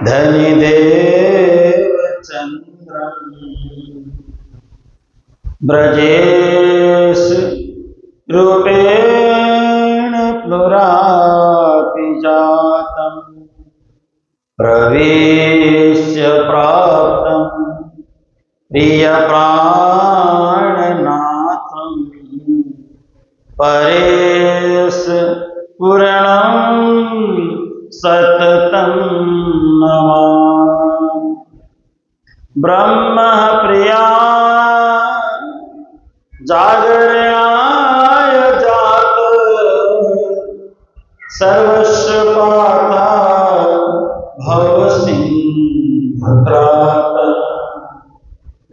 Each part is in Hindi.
धनि देव चंद्रम ब्रजेश रूपेण प्लुरापि जातम् प्रवेश्य प्राप्तं प्रियप्राणनाथं परेश पुरणं सततं नमामि। ब्रह्म प्रिया जागरणाय जात सर्वस्व पाता भवसिंहत्रात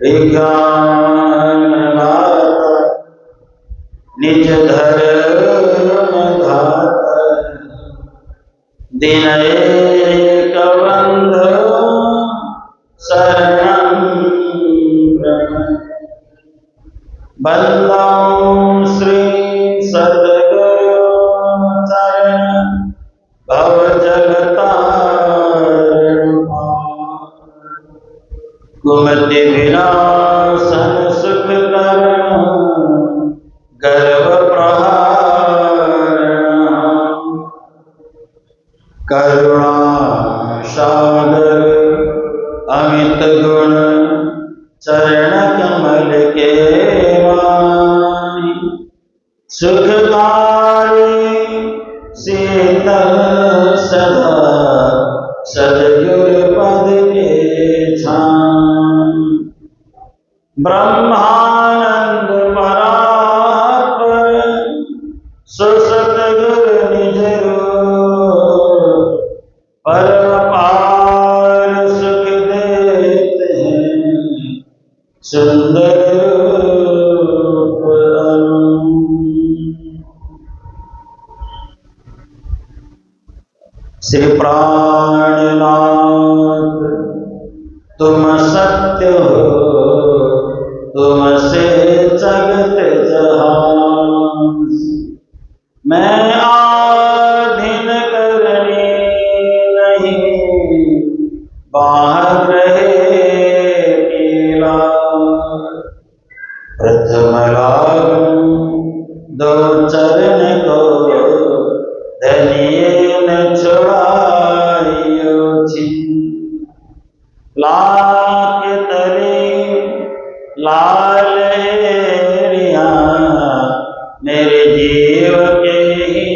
विज्ञानदाता निज धर्म धाता दिनैकबन्धो शरणं प्रपद्ये। बन्दं श्री सद्गुरु चरण भव जगतारण कुमति विनाशन सुख करण गर्व प्रहारण करुणा सागर अमित गुण चरण कमल के माही सुखकारी शीतल सदा सद्गुरु पद के छाई। ब्रह्मानंद परात्पर सुसतगुरु निज रूप परम पार सुख देते हैं सुंदर रूप श्री प्राणनाथ तुम सत्य हो तुमसे जगत जहान मैं आधीन करनी नहीं बाहर रहे केला प्रथम लागू दो चरण को धनिये न छुड़ाइयो छी लाख तले लाल हेरिया मेरे जीव के ही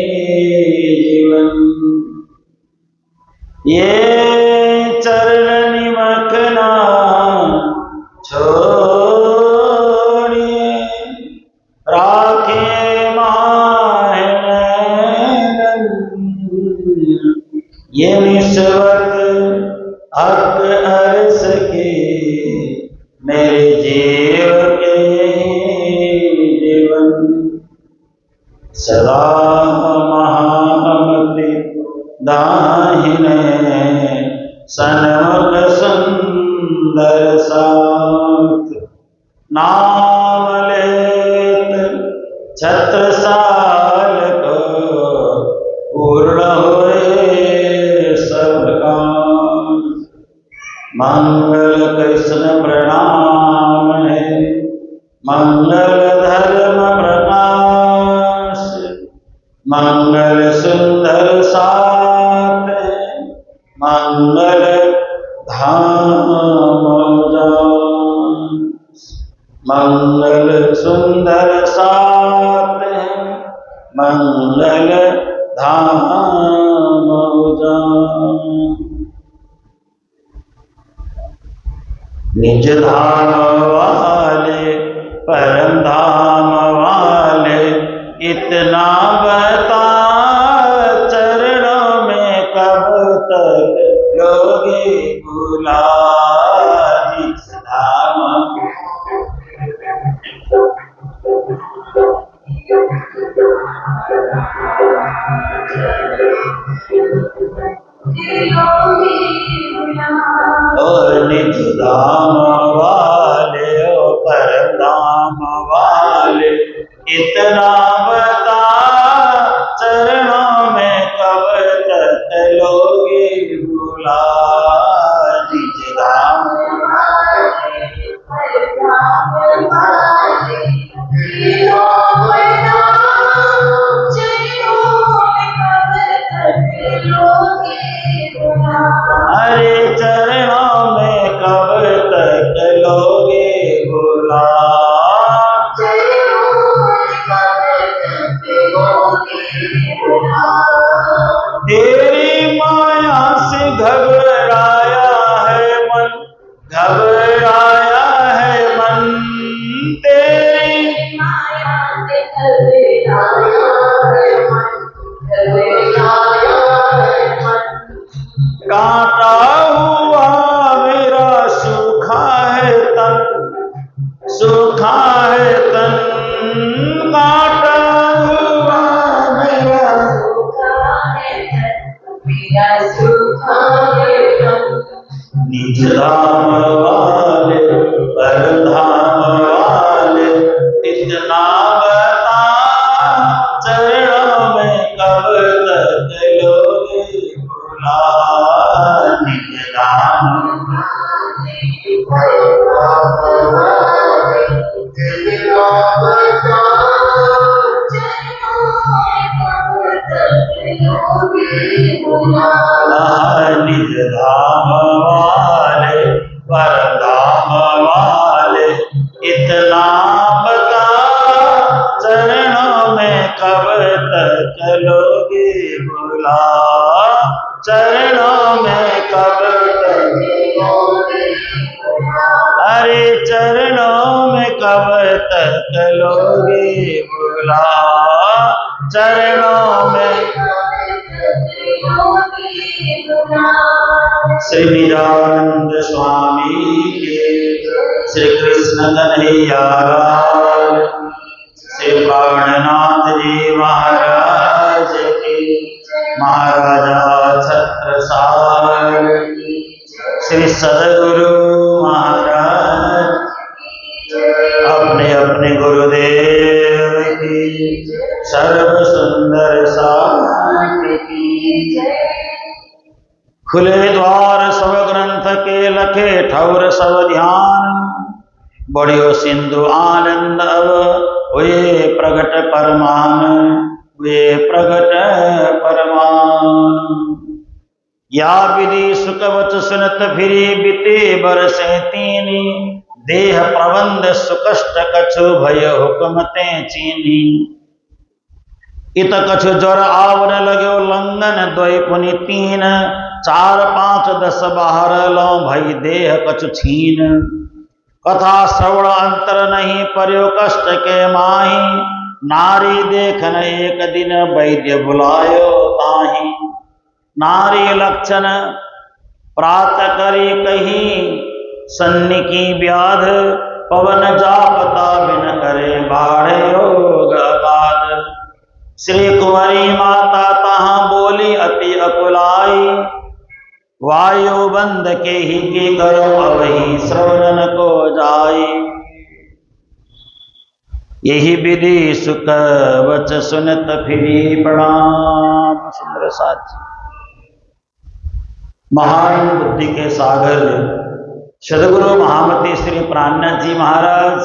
जीवन ये चरण निमखना छोड़िए राखे ये निस्वत हक अर्श के मेरे जीव के जीवन सदा महामति दाहिने सन्मुख सुंदर साथ नाम लेत छत्रसाल को पूर्ण हुए सब काम। मंगल कृष्ण प्रणाम है मंगल धर्म प्रकाश मंगल सुंदर साथ मंगल धाम जान मंगल सुंदर साथ मंगल धाम जान। निज धाम वाले परम धाम वाले इतना बता चरणों में कब तक लोगे बुला निज धाम और निज धाम वाले ओ परम धाम वाले इतना बता चरणों में कब तक लोगे बुला अरे चरणों में कब तक लोगे गुलाब, तेरी माया से घबराया है मन, घबराया है मन, तेरी माया से घबराया है मन, घबराया है मन। कांटा हुआ मेरा सूखा है तन, सूखा है तन, कांटा हुआ मेरा सूखा है तन, मेरा सूखा है तन। निज धाम वाले परधाम वाले इतना बता, चरणों में कब तक लोगे गुलाब, निज धाम निज धाम वाले परधाम वाले इतना बता, चरणों में कब तक लोगे गुलाब, चरणों में कब तक लोगे, अरे चरणों में कब तक लोगे गुलाब, चरणों में। श्री वीरानंद स्वामी के, श्री कृष्ण कन्हैया लाल, श्री प्राणनाथ जी महाराज की, महाराजा छत्रसाल, श्री सदगुरु महाराज, अपने अपने गुरुदेव की सर्व सुंदर साथ की। खुले द्वार सब ग्रंथ के लखे ठौर सब ध्यान, बढ़ियो सिंधु आनंद अब हुए प्रगट परमान, हुए प्रगट परमान। या विधि सुखवच सुनत फिरी बीते बरसे तीनी, देह प्रबंध सुकष्ट कछु भय हुक्म ते चीनी। इत कछु ज्वर आवन लगो लंगन द्वय पुनि तीन, 4 5 10 बाहर लो भई देह कछु छीन। कथा श्रवण अंतर नहीं पर्यो कष्ट के माही, नारी देखन एक दिन वैद्य बुलायो ताही। नारी लक्षण प्रात करी कहीं, सन्नि की व्याध पवन जापता बिन करे बाढ़े रोग अगाध। श्री कुंवरी माता तहाँ बोली अति अकुलाई, वायु बंद के ही की करो अवही श्रवण को जाई। यही विधि सुख वच सुनत फिरी प्रणाम। सुंदर साथी, महान बुद्धि के सागर सदगुरु महामती श्री प्राणनाथ जी महाराज,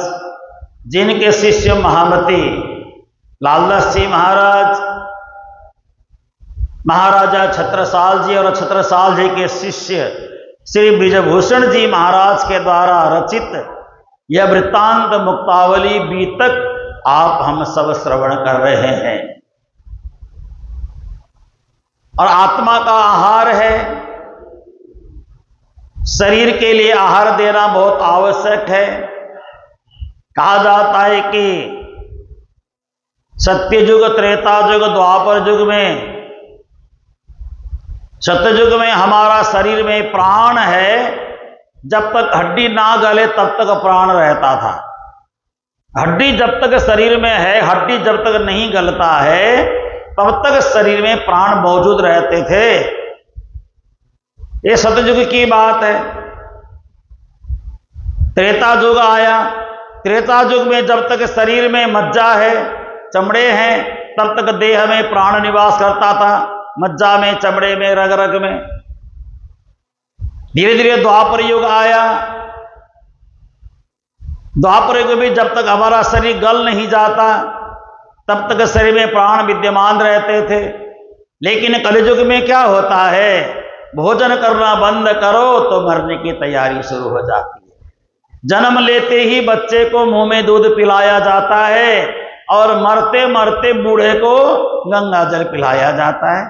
जिनके शिष्य महामती लालदास जी महाराज, महाराजा छत्रसाल जी और छत्रसाल जी के शिष्य श्री ब्रिजभूषण जी महाराज के द्वारा रचित यह वृत्तांत मुक्तावली बीतक आप हम सब श्रवण कर रहे हैं। और आत्मा का आहार है, शरीर के लिए आहार देना बहुत आवश्यक है। कहा जाता है कि सत्ययुग, त्रेता युग, द्वापर युग में, सत्ययुग में हमारा शरीर में प्राण है, जब तक हड्डी ना गले तब तक प्राण रहता था। हड्डी जब तक शरीर में है, हड्डी जब तक नहीं गलता है तब तक शरीर में प्राण मौजूद रहते थे। ये सतयुग की बात है। त्रेता युग आया, त्रेता युग में जब तक शरीर में मज्जा है, चमड़े हैं, तब तक देह में प्राण निवास करता था, मज्जा में, चमड़े में, रग रग में। धीरे धीरे द्वापर युग आया। द्वापर युग में जब तक हमारा शरीर गल नहीं जाता तब तक शरीर में प्राण विद्यमान रहते थे। लेकिन कलयुग में क्या होता है, भोजन करना बंद करो तो मरने की तैयारी शुरू हो जाती है। जन्म लेते ही बच्चे को मुंह में दूध पिलाया जाता है और मरते मरते बूढ़े को गंगा जल पिलाया जाता है।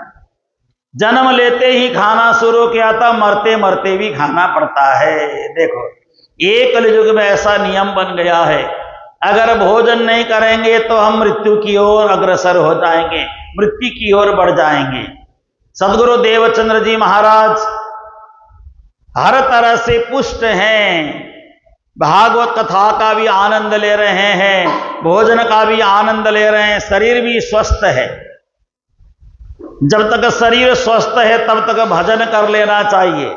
जन्म लेते ही खाना शुरू किया था, मरते मरते भी खाना पड़ता है। देखो, एक कलयुग में ऐसा नियम बन गया है, अगर भोजन नहीं करेंगे तो हम मृत्यु की ओर अग्रसर हो जाएंगे, मृत्यु की ओर बढ़ जाएंगे। सदगुरु देवचंद्र जी महाराज हर तरह से पुष्ट हैं, भागवत कथा का भी आनंद ले रहे हैं, भोजन का भी आनंद ले रहे हैं, शरीर भी स्वस्थ है। जब तक शरीर स्वस्थ है तब तक भजन कर लेना चाहिए।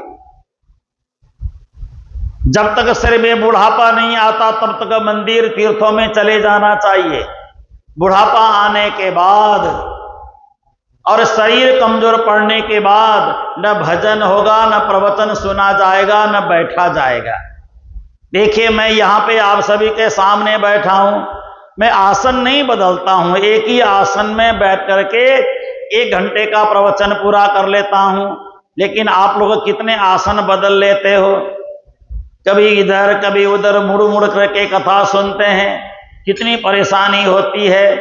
जब तक शरीर में बुढ़ापा नहीं आता तब तक मंदिर तीर्थों में चले जाना चाहिए। बुढ़ापा आने के बाद और शरीर कमजोर पड़ने के बाद न भजन होगा, न प्रवचन सुना जाएगा, न बैठा जाएगा। देखिए, मैं यहाँ पे आप सभी के सामने बैठा हूं, मैं आसन नहीं बदलता हूं, एक ही आसन में बैठ करके 1 घंटे का प्रवचन पूरा कर लेता हूं। लेकिन आप लोग कितने आसन बदल लेते हो, कभी इधर कभी उधर मुड़ मुड़ करके कथा सुनते हैं, कितनी परेशानी होती है।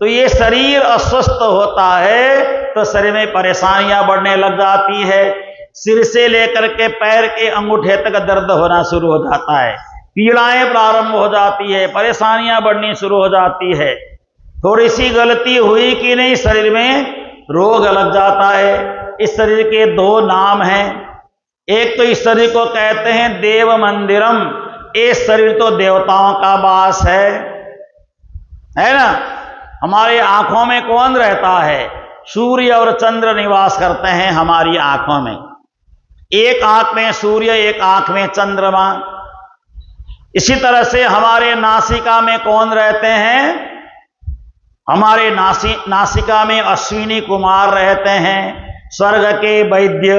तो ये शरीर अस्वस्थ होता है तो शरीर में परेशानियां बढ़ने लग जाती है। सिर से लेकर के पैर के अंगूठे तक दर्द होना शुरू हो जाता है, पीड़ाएं प्रारंभ हो जाती है, परेशानियां बढ़नी शुरू हो जाती है। थोड़ी सी गलती हुई कि नहीं, शरीर में रोग लग जाता है। इस शरीर के 2 नाम हैं। एक तो इस शरीर को कहते हैं देव मंदिरम, ये शरीर तो देवताओं का वास है ना। हमारे आंखों में कौन रहता है? सूर्य और चंद्र निवास करते हैं हमारी आंखों में। एक आंख में सूर्य, एक आंख में चंद्रमा। इसी तरह से हमारे नासिका में कौन रहते हैं? हमारे नासिका में अश्विनी कुमार रहते हैं, स्वर्ग के वैद्य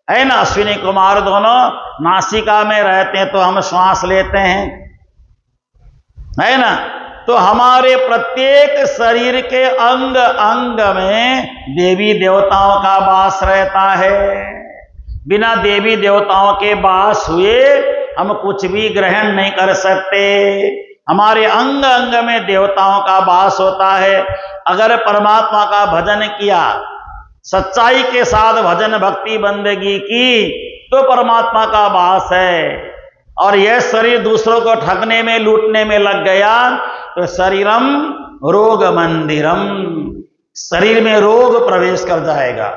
है ना। अश्विनी कुमार दोनों नासिका में रहते हैं तो हम श्वास लेते हैं, है ना। तो हमारे प्रत्येक शरीर के अंग अंग में देवी देवताओं का वास रहता है। बिना देवी देवताओं के वास हुए हम कुछ भी ग्रहण नहीं कर सकते। हमारे अंग अंग में देवताओं का वास होता है। अगर परमात्मा का भजन किया, सच्चाई के साथ भजन भक्ति बंदगी की, तो परमात्मा का वास है। और यह शरीर दूसरों को ठगने में, लूटने में लग गया तो शरीरम रोग मंदिरम, शरीर में रोग प्रवेश कर जाएगा।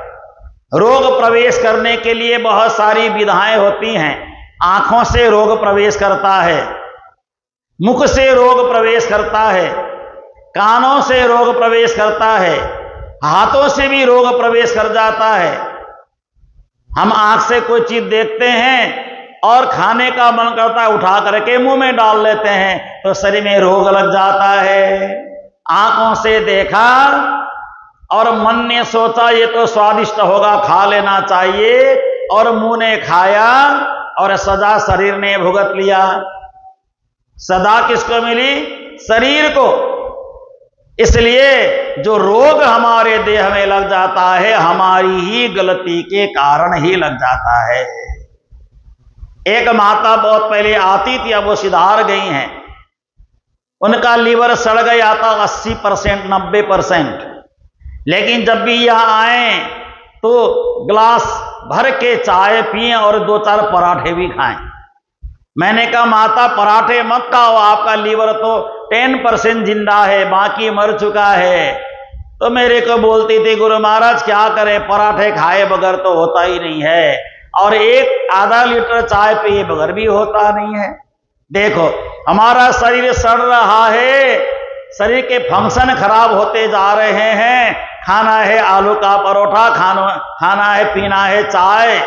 रोग प्रवेश करने के लिए बहुत सारी विधाएं होती हैं। आंखों से रोग प्रवेश करता है, मुख से रोग प्रवेश करता है, कानों से रोग प्रवेश करता है, हाथों से भी रोग प्रवेश कर जाता है। हम आंख से कोई चीज देखते हैं और खाने का मन करता है, उठा करके मुंह में डाल लेते हैं तो शरीर में रोग लग जाता है। आंखों से देखा और मन ने सोचा ये तो स्वादिष्ट होगा, खा लेना चाहिए, और मुंह ने खाया और सजा शरीर ने भुगत लिया। सदा किसको मिली? शरीर को। इसलिए जो रोग हमारे देह में लग जाता है, हमारी ही गलती के कारण ही लग जाता है। एक माता बहुत पहले आती थी, अब वो सिधार गई हैं। उनका लीवर सड़ गया था 80%, 90%। लेकिन जब भी यहां आए तो गिलास भर के चाय पिए और 2-4 पराठे भी खाएं। मैंने कहा माता पराठे मत खाओ, आपका लीवर तो 10% जिंदा है, बाकी मर चुका है। तो मेरे को बोलती थी गुरु महाराज क्या करें, पराठे खाए बगैर तो होता ही नहीं है, और 1-आधा लीटर चाय पिए बगैर भी होता नहीं है। देखो हमारा शरीर सड़ रहा है, शरीर के फंक्शन खराब होते जा रहे हैं। खाना है आलू का परोठा, खाना है, पीना है चाय,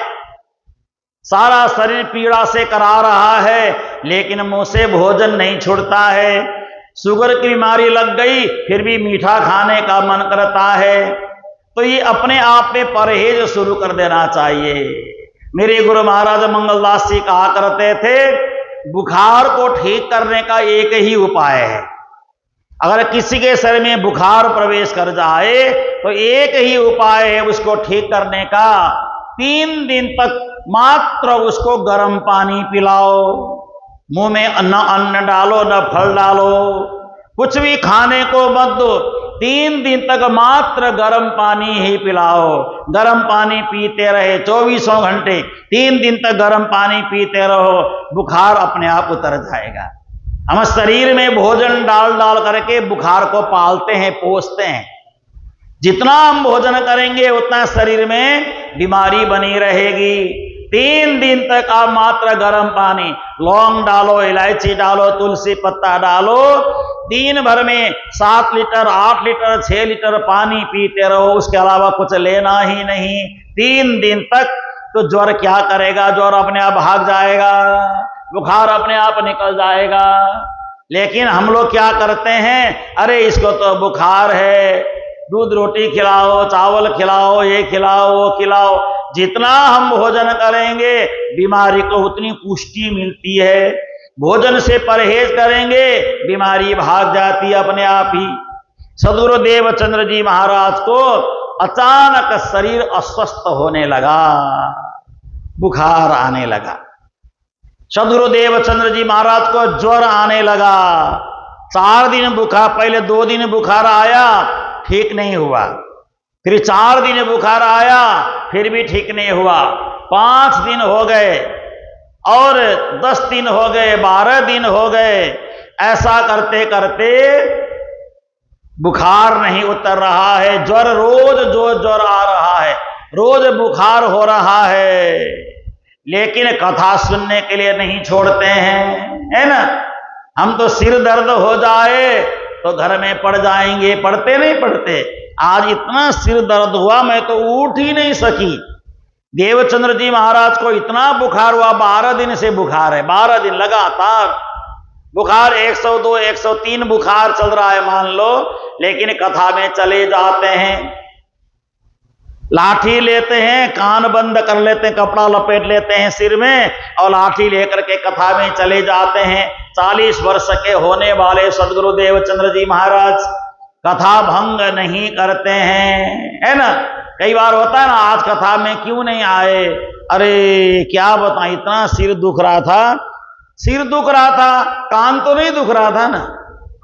सारा शरीर पीड़ा से करा रहा है, लेकिन मुंह से भोजन नहीं छूटता है। शुगर की बीमारी लग गई फिर भी मीठा खाने का मन करता है। तो ये अपने आप में परहेज शुरू कर देना चाहिए। मेरे गुरु महाराज मंगलदास जी कहा करते थे, बुखार को ठीक करने का एक ही उपाय है। अगर किसी के शरीर में बुखार प्रवेश कर जाए तो एक ही उपाय है उसको ठीक करने का, 3 दिन तक मात्र उसको गर्म पानी पिलाओ, मुंह में न अन्न डालो न फल डालो, कुछ भी खाने को मत दो, 3 दिन तक मात्र गर्म पानी ही पिलाओ। गर्म पानी पीते रहे 24 घंटे, 3 दिन तक गर्म पानी पीते रहो, बुखार अपने आप उतर जाएगा। हम शरीर में भोजन डाल डाल करके बुखार को पालते हैं, पोसते हैं। जितना हम भोजन करेंगे उतना शरीर में बीमारी बनी रहेगी। 3 दिन तक आप मात्र गर्म पानी, लौंग डालो, इलायची डालो, तुलसी पत्ता डालो, दिन भर में 7 लीटर 8 लीटर 6 लीटर पानी पीते रहो, उसके अलावा कुछ लेना ही नहीं। 3 दिन तक तो ज्वर क्या करेगा, ज्वर अपने आप भाग जाएगा, बुखार अपने आप निकल जाएगा। लेकिन हम लोग क्या करते हैं, अरे इसको तो बुखार है, दूध रोटी खिलाओ, चावल खिलाओ, ये खिलाओ वो खिलाओ। जितना हम भोजन करेंगे बीमारी को उतनी पुष्टि मिलती है। भोजन से परहेज करेंगे बीमारी भाग जाती है अपने आप ही। सद्गुरु देवचंद्र जी महाराज को अचानक शरीर अस्वस्थ होने लगा, बुखार आने लगा। सद्गुरु देवचंद्र जी महाराज को ज्वर आने लगा। 4 दिन बुखार, पहले 2 दिन बुखार आया, ठीक नहीं हुआ, फिर 4 दिन बुखार आया, फिर भी ठीक नहीं हुआ, 5 दिन हो गए और 10 दिन हो गए, 12 दिन हो गए। ऐसा करते करते बुखार नहीं उतर रहा है, ज्वर रोज जो ज्वर आ रहा है, रोज बुखार हो रहा है। लेकिन कथा सुनने के लिए नहीं छोड़ते हैं, है ना। हम तो सिर दर्द हो जाए तो घर में पड़ जाएंगे, पढ़ते नहीं पढ़ते। आज इतना सिर दर्द हुआ मैं तो उठ ही नहीं सकी। देवचंद्र जी महाराज को इतना बुखार हुआ, 12 दिन से बुखार है, 12 दिन लगातार बुखार, 102 103 बुखार चल रहा है मान लो। लेकिन कथा में चले जाते हैं, लाठी लेते हैं, कान बंद कर लेते हैं, कपड़ा लपेट लेते हैं सिर में और लाठी लेकर के कथा में चले जाते हैं। 40 वर्ष के होने वाले सद्गुरु देवचंद्र जी महाराज कथा भंग नहीं करते हैं, है ना। कई बार होता है ना, आज कथा में क्यों नहीं आए, अरे क्या बताएं, इतना सिर दुख रहा था, सिर दुख रहा था, कान तो नहीं दुख रहा था ना।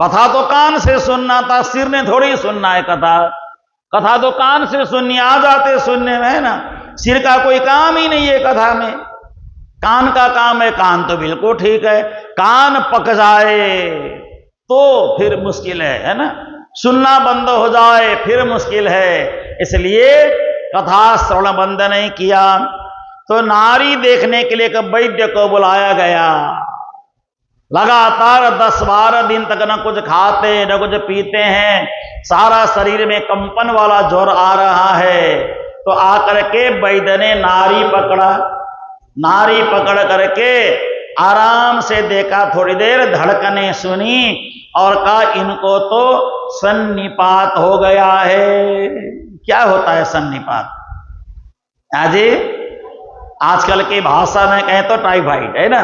कथा तो कान से सुनना था, सिर ने थोड़ी सुनना है कथा। कथा तो कान से सुननी, आ जाते सुनने में, है ना। सिर का कोई काम ही नहीं है कथा में, कान का काम है। कान तो बिल्कुल ठीक है, कान पक जाए तो फिर मुश्किल है ना। सुनना बंद हो जाए फिर मुश्किल है। इसलिए कथा श्रवण बंद नहीं किया। तो नारी देखने के लिए वैद्य को बुलाया गया। लगातार 10-12 दिन तक न कुछ खाते न कुछ पीते हैं, सारा शरीर में कंपन वाला ज्वर आ रहा है। तो आकर के वैद्य ने नारी पकड़ा, नारी पकड़ करके आराम से देखा, थोड़ी देर धड़कने सुनी और कहा इनको तो सन्निपात हो गया है। क्या होता है सन्निपात? जी आजकल की भाषा में कहें तो टाइफाइड, है ना।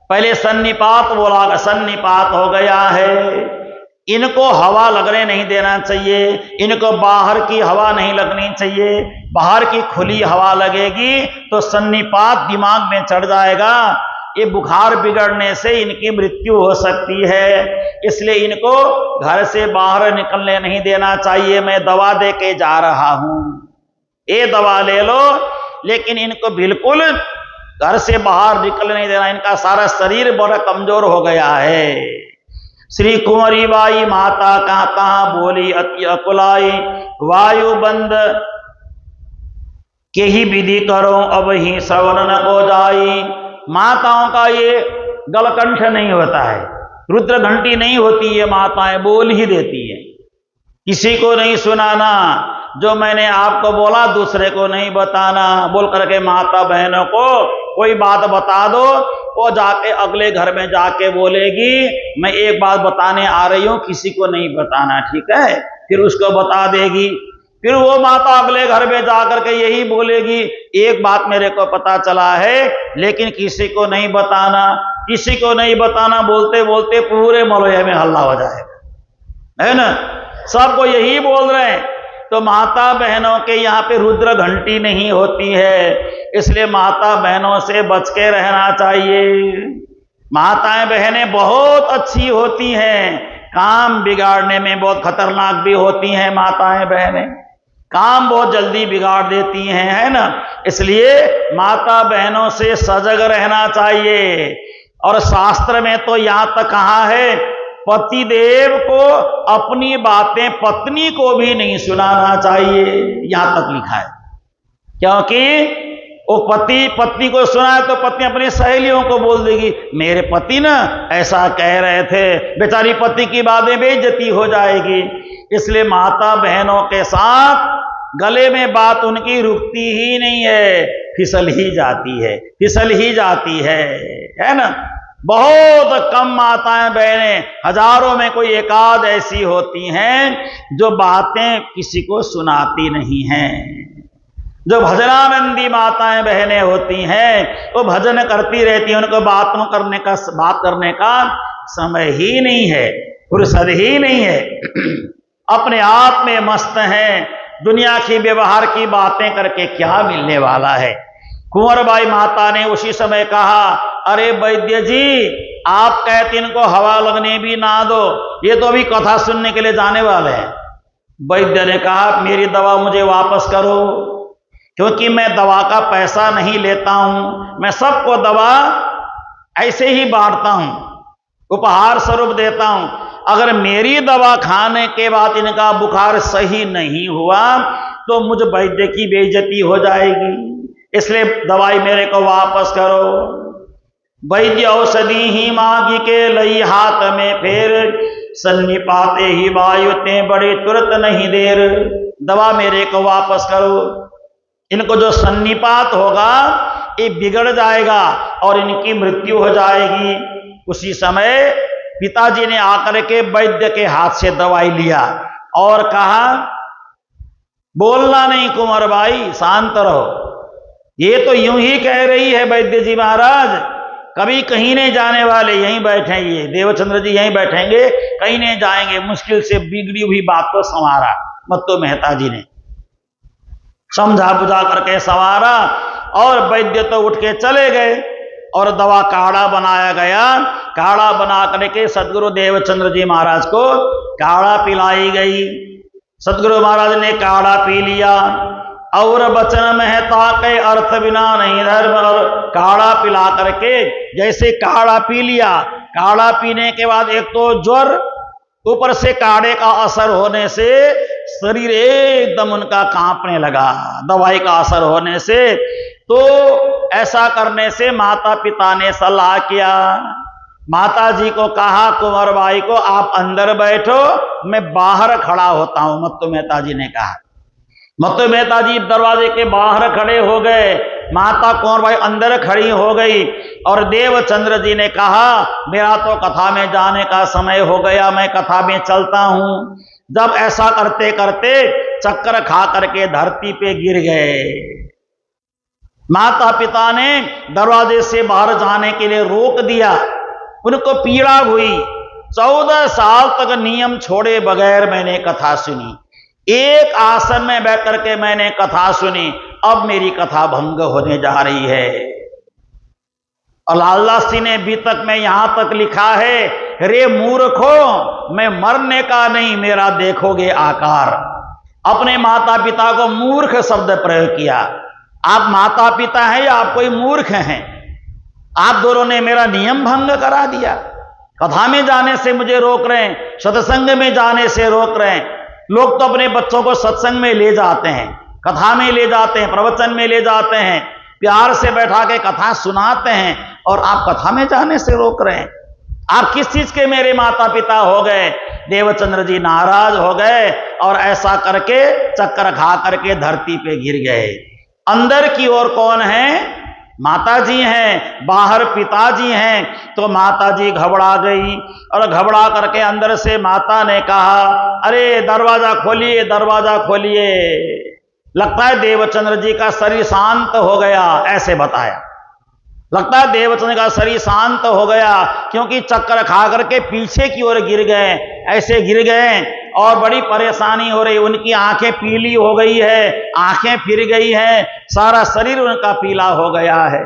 पहले सन्निपात बोला, सन्निपात हो गया है। इनको हवा लगने नहीं देना चाहिए, इनको बाहर की हवा नहीं लगनी चाहिए। बाहर की खुली हवा लगेगी तो सन्निपात दिमाग में चढ़ जाएगा, ये बुखार बिगड़ने से इनकी मृत्यु हो सकती है। इसलिए इनको घर से बाहर निकलने नहीं देना चाहिए। मैं दवा दे के जा रहा हूं, ये दवा ले लो। लेकिन इनको बिल्कुल घर से बाहर निकलने नहीं देना, इनका सारा शरीर बड़ा कमजोर हो गया है। श्री कुंवरी बाई माता कहाँ बोली अति अकुलाई, वायु बंद के ही विधि करो अब ही श्रवण न हो जाई। माताओं का ये गलकंठ नहीं होता है, रुद्र घंटी नहीं होती है, माताएं बोल ही देती है। किसी को नहीं सुनाना, जो मैंने आपको बोला दूसरे को नहीं बताना। बोल करके माता बहनों को कोई बात बता दो, वो जाके अगले घर में जाके बोलेगी मैं एक बात बताने आ रही हूं, किसी को नहीं बताना, ठीक है। फिर उसको बता देगी, फिर वो माता अगले घर में जाकर के यही बोलेगी एक बात मेरे को पता चला है लेकिन किसी को नहीं बताना, किसी को नहीं बताना। बोलते बोलते पूरे मलया में हल्ला हो जाएगा, है ना। सबको यही बोल रहे हैं तो माता बहनों के यहाँ पे रुद्र घंटी नहीं होती है, इसलिए माता बहनों से बच के रहना चाहिए। माताएं बहनें बहुत अच्छी होती हैं, काम बिगाड़ने में बहुत खतरनाक भी होती हैं। माताएं बहनें काम बहुत जल्दी बिगाड़ देती हैं, है ना। इसलिए माता बहनों से सजग रहना चाहिए। और शास्त्र में तो यहां तक कहा है, पति देव को अपनी बातें पत्नी को भी नहीं सुनाना चाहिए, यहां तक लिखा है। क्योंकि वो पति पत्नी को सुनाए तो पत्नी अपनी सहेलियों को बोल देगी, मेरे पति ना ऐसा कह रहे थे, बेचारी पति की बातें बेइज्जती हो जाएगी। इसलिए माता बहनों के साथ गले में बात उनकी रुकती ही नहीं है, फिसल ही जाती है, फिसल ही जाती है ना। बहुत कम माताएं बहनें, हजारों में कोई एकाध ऐसी होती हैं जो बातें किसी को सुनाती नहीं हैं। जो भजनानंदी माताएं बहनें होती हैं वो भजन करती रहती हैं, उनको बात करने का समय ही नहीं है, फुर्सत ही नहीं है। अपने आप में मस्त हैं, दुनिया की व्यवहार की बातें करके क्या मिलने वाला है। कुंवरबाई माता ने उसी समय कहा, अरे वैद्य जी, आप कहते इनको हवा लगने भी ना दो, ये तो अभी कथा सुनने के लिए जाने वाले हैं। वैद्य ने कहा, मेरी दवा मुझे वापस करो, क्योंकि मैं दवा का पैसा नहीं लेता हूं, मैं सबको दवा ऐसे ही बांटता हूं, उपहार स्वरूप देता हूं। अगर मेरी दवा खाने के बाद इनका बुखार सही नहीं हुआ तो मुझ वैद्य की बेइज्जती हो जाएगी, इसलिए दवाई मेरे को वापस करो। वैद्य औषधि ही मांगी के लई हाथ में फेर, सन्निपाते ही वायुते बड़े तुरंत नहीं देर। दवा मेरे को वापस करो, इनको जो सन्निपात होगा ये बिगड़ जाएगा और इनकी मृत्यु हो जाएगी। उसी समय पिताजी ने आकर के वैद्य के हाथ से दवाई लिया और कहा, बोलना नहीं कुंवरबाई, शांत रहो, ये तो यूं ही कह रही है वैद्य जी महाराज, कभी कहीं नहीं जाने वाले, यहीं बैठेंगे, देवचंद्र जी यहीं बैठेंगे, कहीं नहीं जाएंगे। मुश्किल से बिगड़ी हुई बात को संवारा मत्तो मेहता जी ने, समझा बुझा करके संवारा और वैद्य तो उठ के चले गए और दवा काढ़ा बनाया गया। काढ़ा बना करके सदगुरु देवचंद्र जी महाराज को काढ़ा पिलाई गई। सदगुरु महाराज ने काढ़ा पी लिया और वचन महता के अर्थ बिना नहीं धर्म, और काढ़ा पिला करके जैसे काढ़ा पी लिया, काढ़ा पीने के बाद एक तो ज्वर, ऊपर से काढ़े का असर होने से शरीर एकदम उनका कांपने लगा, दवाई का असर होने से। तो ऐसा करने से माता पिता ने सलाह किया, माता जी को कहा कुंवरबाई को, आप अंदर बैठो, मैं बाहर खड़ा होता हूं। मत्तो मेहता जी ने कहा। मत्तो मेहता जी दरवाजे के बाहर खड़े हो गए, माता कुंवरबाई अंदर खड़ी हो गई और देवचंद्र जी ने कहा, मेरा तो कथा में जाने का समय हो गया, मैं कथा में चलता हूं। जब ऐसा करते करते चक्कर खा करके धरती पे गिर गए। माता पिता ने दरवाजे से बाहर जाने के लिए रोक दिया, उनको पीड़ा हुई। 14 साल तक नियम छोड़े बगैर मैंने कथा सुनी, एक आसन में बैठ करके मैंने कथा सुनी, अब मेरी कथा भंग होने जा रही है। और लालदास जी ने बीतक में यहां तक लिखा है, रे मूर्खो, मैं मरने का नहीं, मेरा देखोगे आकार। अपने माता पिता को मूर्ख शब्द प्रयोग किया। आप माता पिता हैं या आप कोई मूर्ख हैं? आप दोनों ने मेरा नियम भंग करा दिया, कथा में जाने से मुझे रोक रहे हैं, सत्संग में जाने से रोक रहे हैं। लोग तो अपने बच्चों को सत्संग में ले जाते हैं, कथा में ले जाते हैं, प्रवचन में ले जाते हैं, प्यार से बैठा के कथा सुनाते हैं, और आप कथा में जाने से रोक रहे हैं। आप किस चीज के मेरे माता पिता हो गए? देवचंद्र जी नाराज हो गए और ऐसा करके चक्कर खा करके धरती पे गिर गए। अंदर की ओर कौन है? माता जी हैं, बाहर पिताजी हैं। तो माता जी घबरा गई और घबरा करके अंदर से माता ने कहा, अरे दरवाजा खोलिए, दरवाजा खोलिए। लगता है देवचंद्र जी का शरीर शांत हो गया, ऐसे बताया। लगता है देवचंद्र का शरीर शांत हो गया, क्योंकि चक्कर खा करके पीछे की ओर गिर गए, ऐसे गिर गए और बड़ी परेशानी हो रही, उनकी आंखें पीली हो गई है, आंखें फिर गई है, सारा शरीर उनका पीला हो गया है।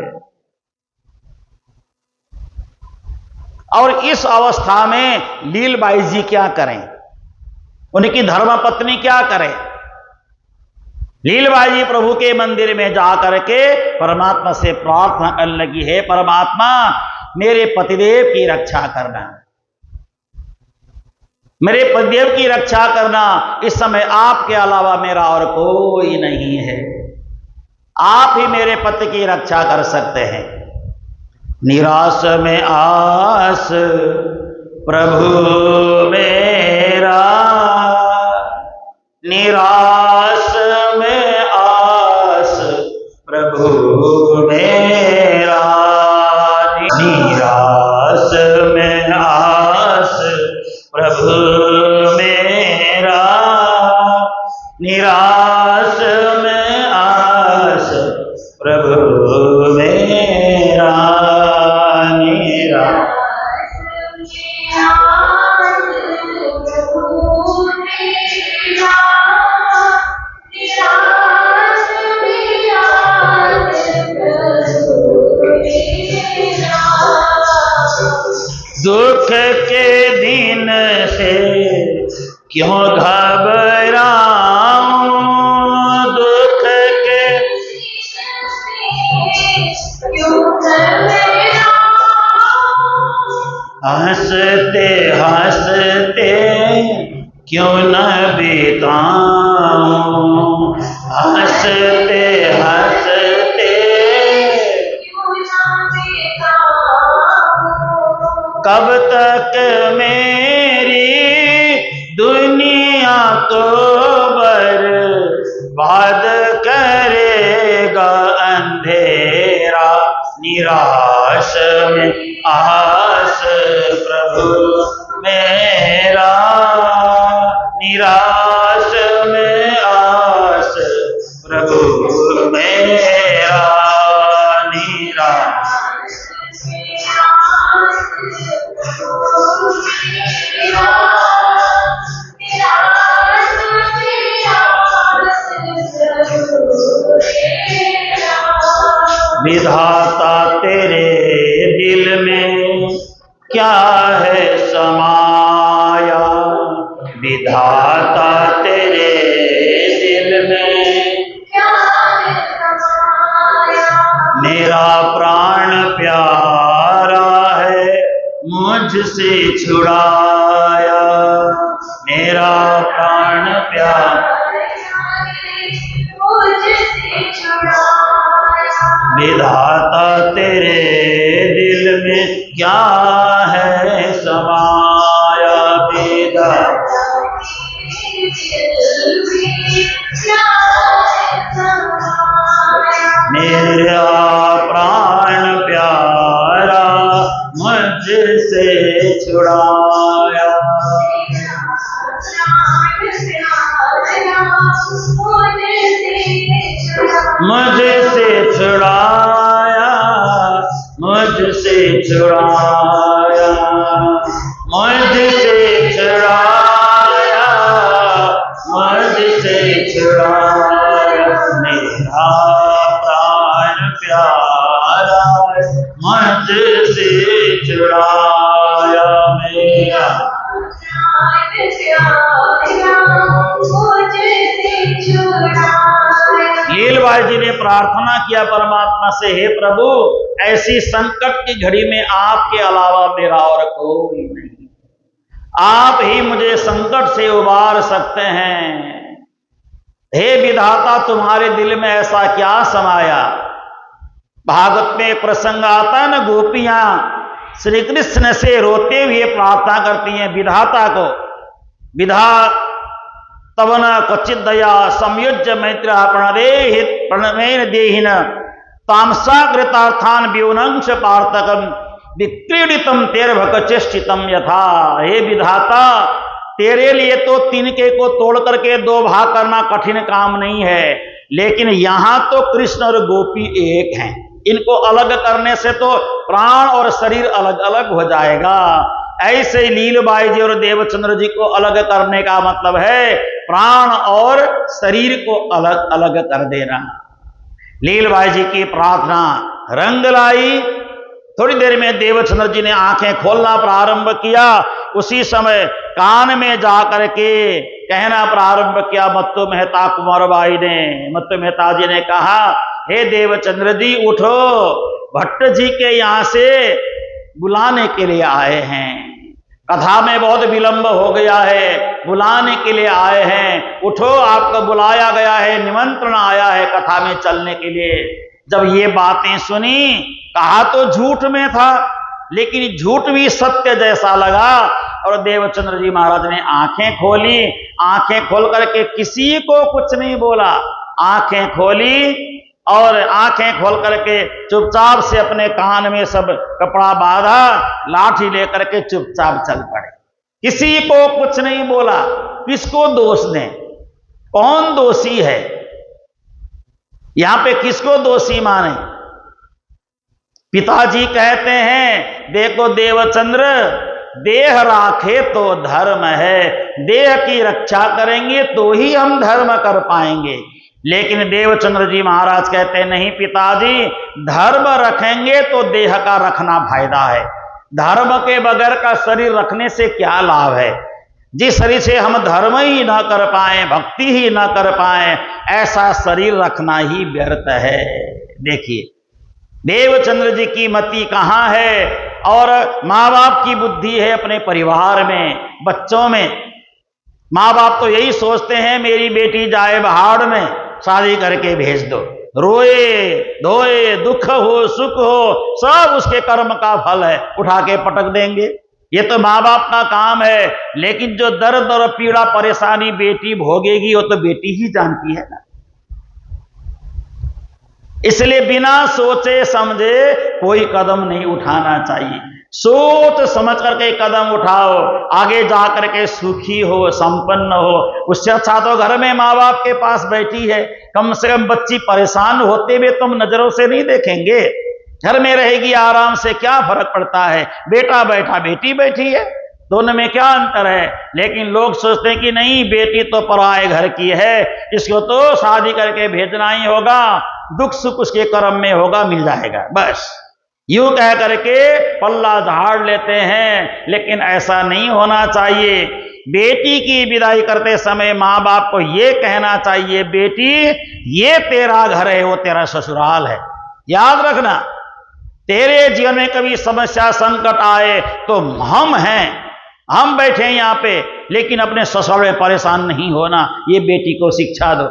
और इस अवस्था में लीलबाई जी क्या करें, उनकी धर्मपत्नी क्या करें? लीलबाई जी प्रभु के मंदिर में जाकर के परमात्मा से प्रार्थना करने लगी, हे परमात्मा मेरे पतिदेव की रक्षा करना, मेरे पतिदेव की रक्षा करना, इस समय आपके अलावा मेरा और कोई नहीं है, आप ही मेरे पति की रक्षा कर सकते हैं। निराश में आस प्रभु मेरा, निराश में आस प्रभु मेरा, निराश में आस प्रभु मेरा, निराश में आस प्रभु मेरा, निराश दुख के दिन से क्यों घबराऊं, दुख के हंसते हंसते क्यों न बिताऊं, हंसते हंसते कब तक मेरी दुनिया को बर्बाद करेगा अंधेरा, निराश में आस प्रभु मेरा, निराश में आस प्रभु मेरा, निराश विधाता तेरे दिल में क्या है समाया, विधाता तेरे दिल में क्या है समाया, मेरा प्राण प्यारा है मुझसे छुड़ाया, मेरा प्राण प्यारा मुझसे छुड़ाया, विधाता तेरे दिल में क्या है समाया, विधाता मेरा प्राण प्यारा मुझसे छुड़ाया, मुझसे छुड़ाया, मुझसे छुड़ाया, मुझसे छुड़ाया, मुझसे छुड़ाया, मेरा प्राण प्यारा मुझसे छुड़ाया, मेरा लीलबाई जी ने प्रार्थना किया परमात्मा से, हे प्रभु ऐसी संकट की घड़ी में आपके अलावा मेरा और कोई नहीं, आप ही मुझे संकट से उबार सकते हैं। हे विधाता तुम्हारे दिल में ऐसा क्या समाया। भागवत में एक प्रसंग आता है न, गोपियां श्री कृष्ण से रोते हुए प्रार्थना करती हैं विधाता को, विधा तवन क्वचित दया संयुज्य मैत्र प्रणमेन देहिन तामसाकृतार्थान व्योनंश पार्थकम विक्रीडितम तेरभक चेष्टितम यथा। हे विधाता तेरे लिए तो तिनके को तोड़ करके दो भाग करना कठिन काम नहीं है, लेकिन यहां तो कृष्ण और गोपी एक हैं, इनको अलग करने से तो प्राण और शरीर अलग अलग हो जाएगा। ऐसे लीलबाई जी और देवचंद्र जी को अलग करने का मतलब है प्राण और शरीर को अलग अलग कर देना। लीलबाई जी की प्रार्थना रंग लाई। थोड़ी देर में देवचंद्र जी ने आंखें खोलना प्रारंभ किया। उसी समय कान में जाकर के कहना प्रारंभ किया मत्तु मेहता कुंवर बाई ने। मत्तु मेहता जी ने कहा, हे देवचंद्र जी उठो, भट्ट जी के यहां से बुलाने के लिए आए हैं। कथा में बहुत विलंब हो गया है, बुलाने के लिए आए हैं। उठो, आपको बुलाया गया है, निमंत्रण आया है कथा में चलने के लिए। जब ये बातें सुनी, कहा तो झूठ में था, लेकिन झूठ भी सत्य जैसा लगा। और देवचंद्र जी महाराज ने आंखें खोली। आंखें खोल करके किसी को कुछ नहीं बोला। आंखें खोली और आंखें खोल करके चुपचाप से अपने कान में सब कपड़ा बांधा, लाठी लेकर के चुपचाप चल पड़े। किसी को कुछ नहीं बोला। किसको दोष दें? कौन दोषी है यहां पे? किसको दोषी माने? पिताजी कहते हैं, देखो देवचंद्र, देह राखे तो धर्म है। देह की रक्षा करेंगे तो ही हम धर्म कर पाएंगे। लेकिन देवचंद्र जी महाराज कहते हैं, नहीं पिताजी, धर्म रखेंगे तो देह का रखना फायदा है। धर्म के बगैर का शरीर रखने से क्या लाभ है? जिस शरीर से हम धर्म ही ना कर पाए, भक्ति ही ना कर पाए, ऐसा शरीर रखना ही व्यर्थ है। देखिए देवचंद्र जी की मति कहां है, और माँ बाप की बुद्धि है अपने परिवार में, बच्चों में। माँ बाप तो यही सोचते हैं मेरी बेटी जाए बाहर में, शादी करके भेज दो। रोए धोए, दुख हो सुख हो, सब उसके कर्म का फल है, उठा के पटक देंगे। ये तो माँ बाप का काम है। लेकिन जो दर्द और पीड़ा परेशानी बेटी भोगेगी वो तो बेटी ही जानती है ना। इसलिए बिना सोचे समझे कोई कदम नहीं उठाना चाहिए। सोच समझ करके कदम उठाओ, आगे जा करके सुखी हो, संपन्न हो। उससे अच्छा तो घर में माँ बाप के पास बैठी है, कम से कम बच्ची परेशान होते हुए तुम नजरों से नहीं देखेंगे। घर में रहेगी आराम से, क्या फर्क पड़ता है? बेटा बैठा, बेटी बैठी है, दोनों में क्या अंतर है? लेकिन लोग सोचते हैं कि नहीं, बेटी तो पराए घर की है, इसको तो शादी करके भेजना ही होगा, दुख सुख उसके कर्म में होगा, मिल जाएगा, बस यूं कह करके पल्ला झाड़ लेते हैं। लेकिन ऐसा नहीं होना चाहिए। बेटी की विदाई करते समय माँ बाप को यह कहना चाहिए, बेटी ये तेरा घर है, वो तेरा ससुराल है। याद रखना, तेरे जीवन में कभी समस्या संकट आए तो हम हैं, हम बैठे हैं यहाँ पे, लेकिन अपने ससुराल में परेशान नहीं होना। ये बेटी को शिक्षा दो।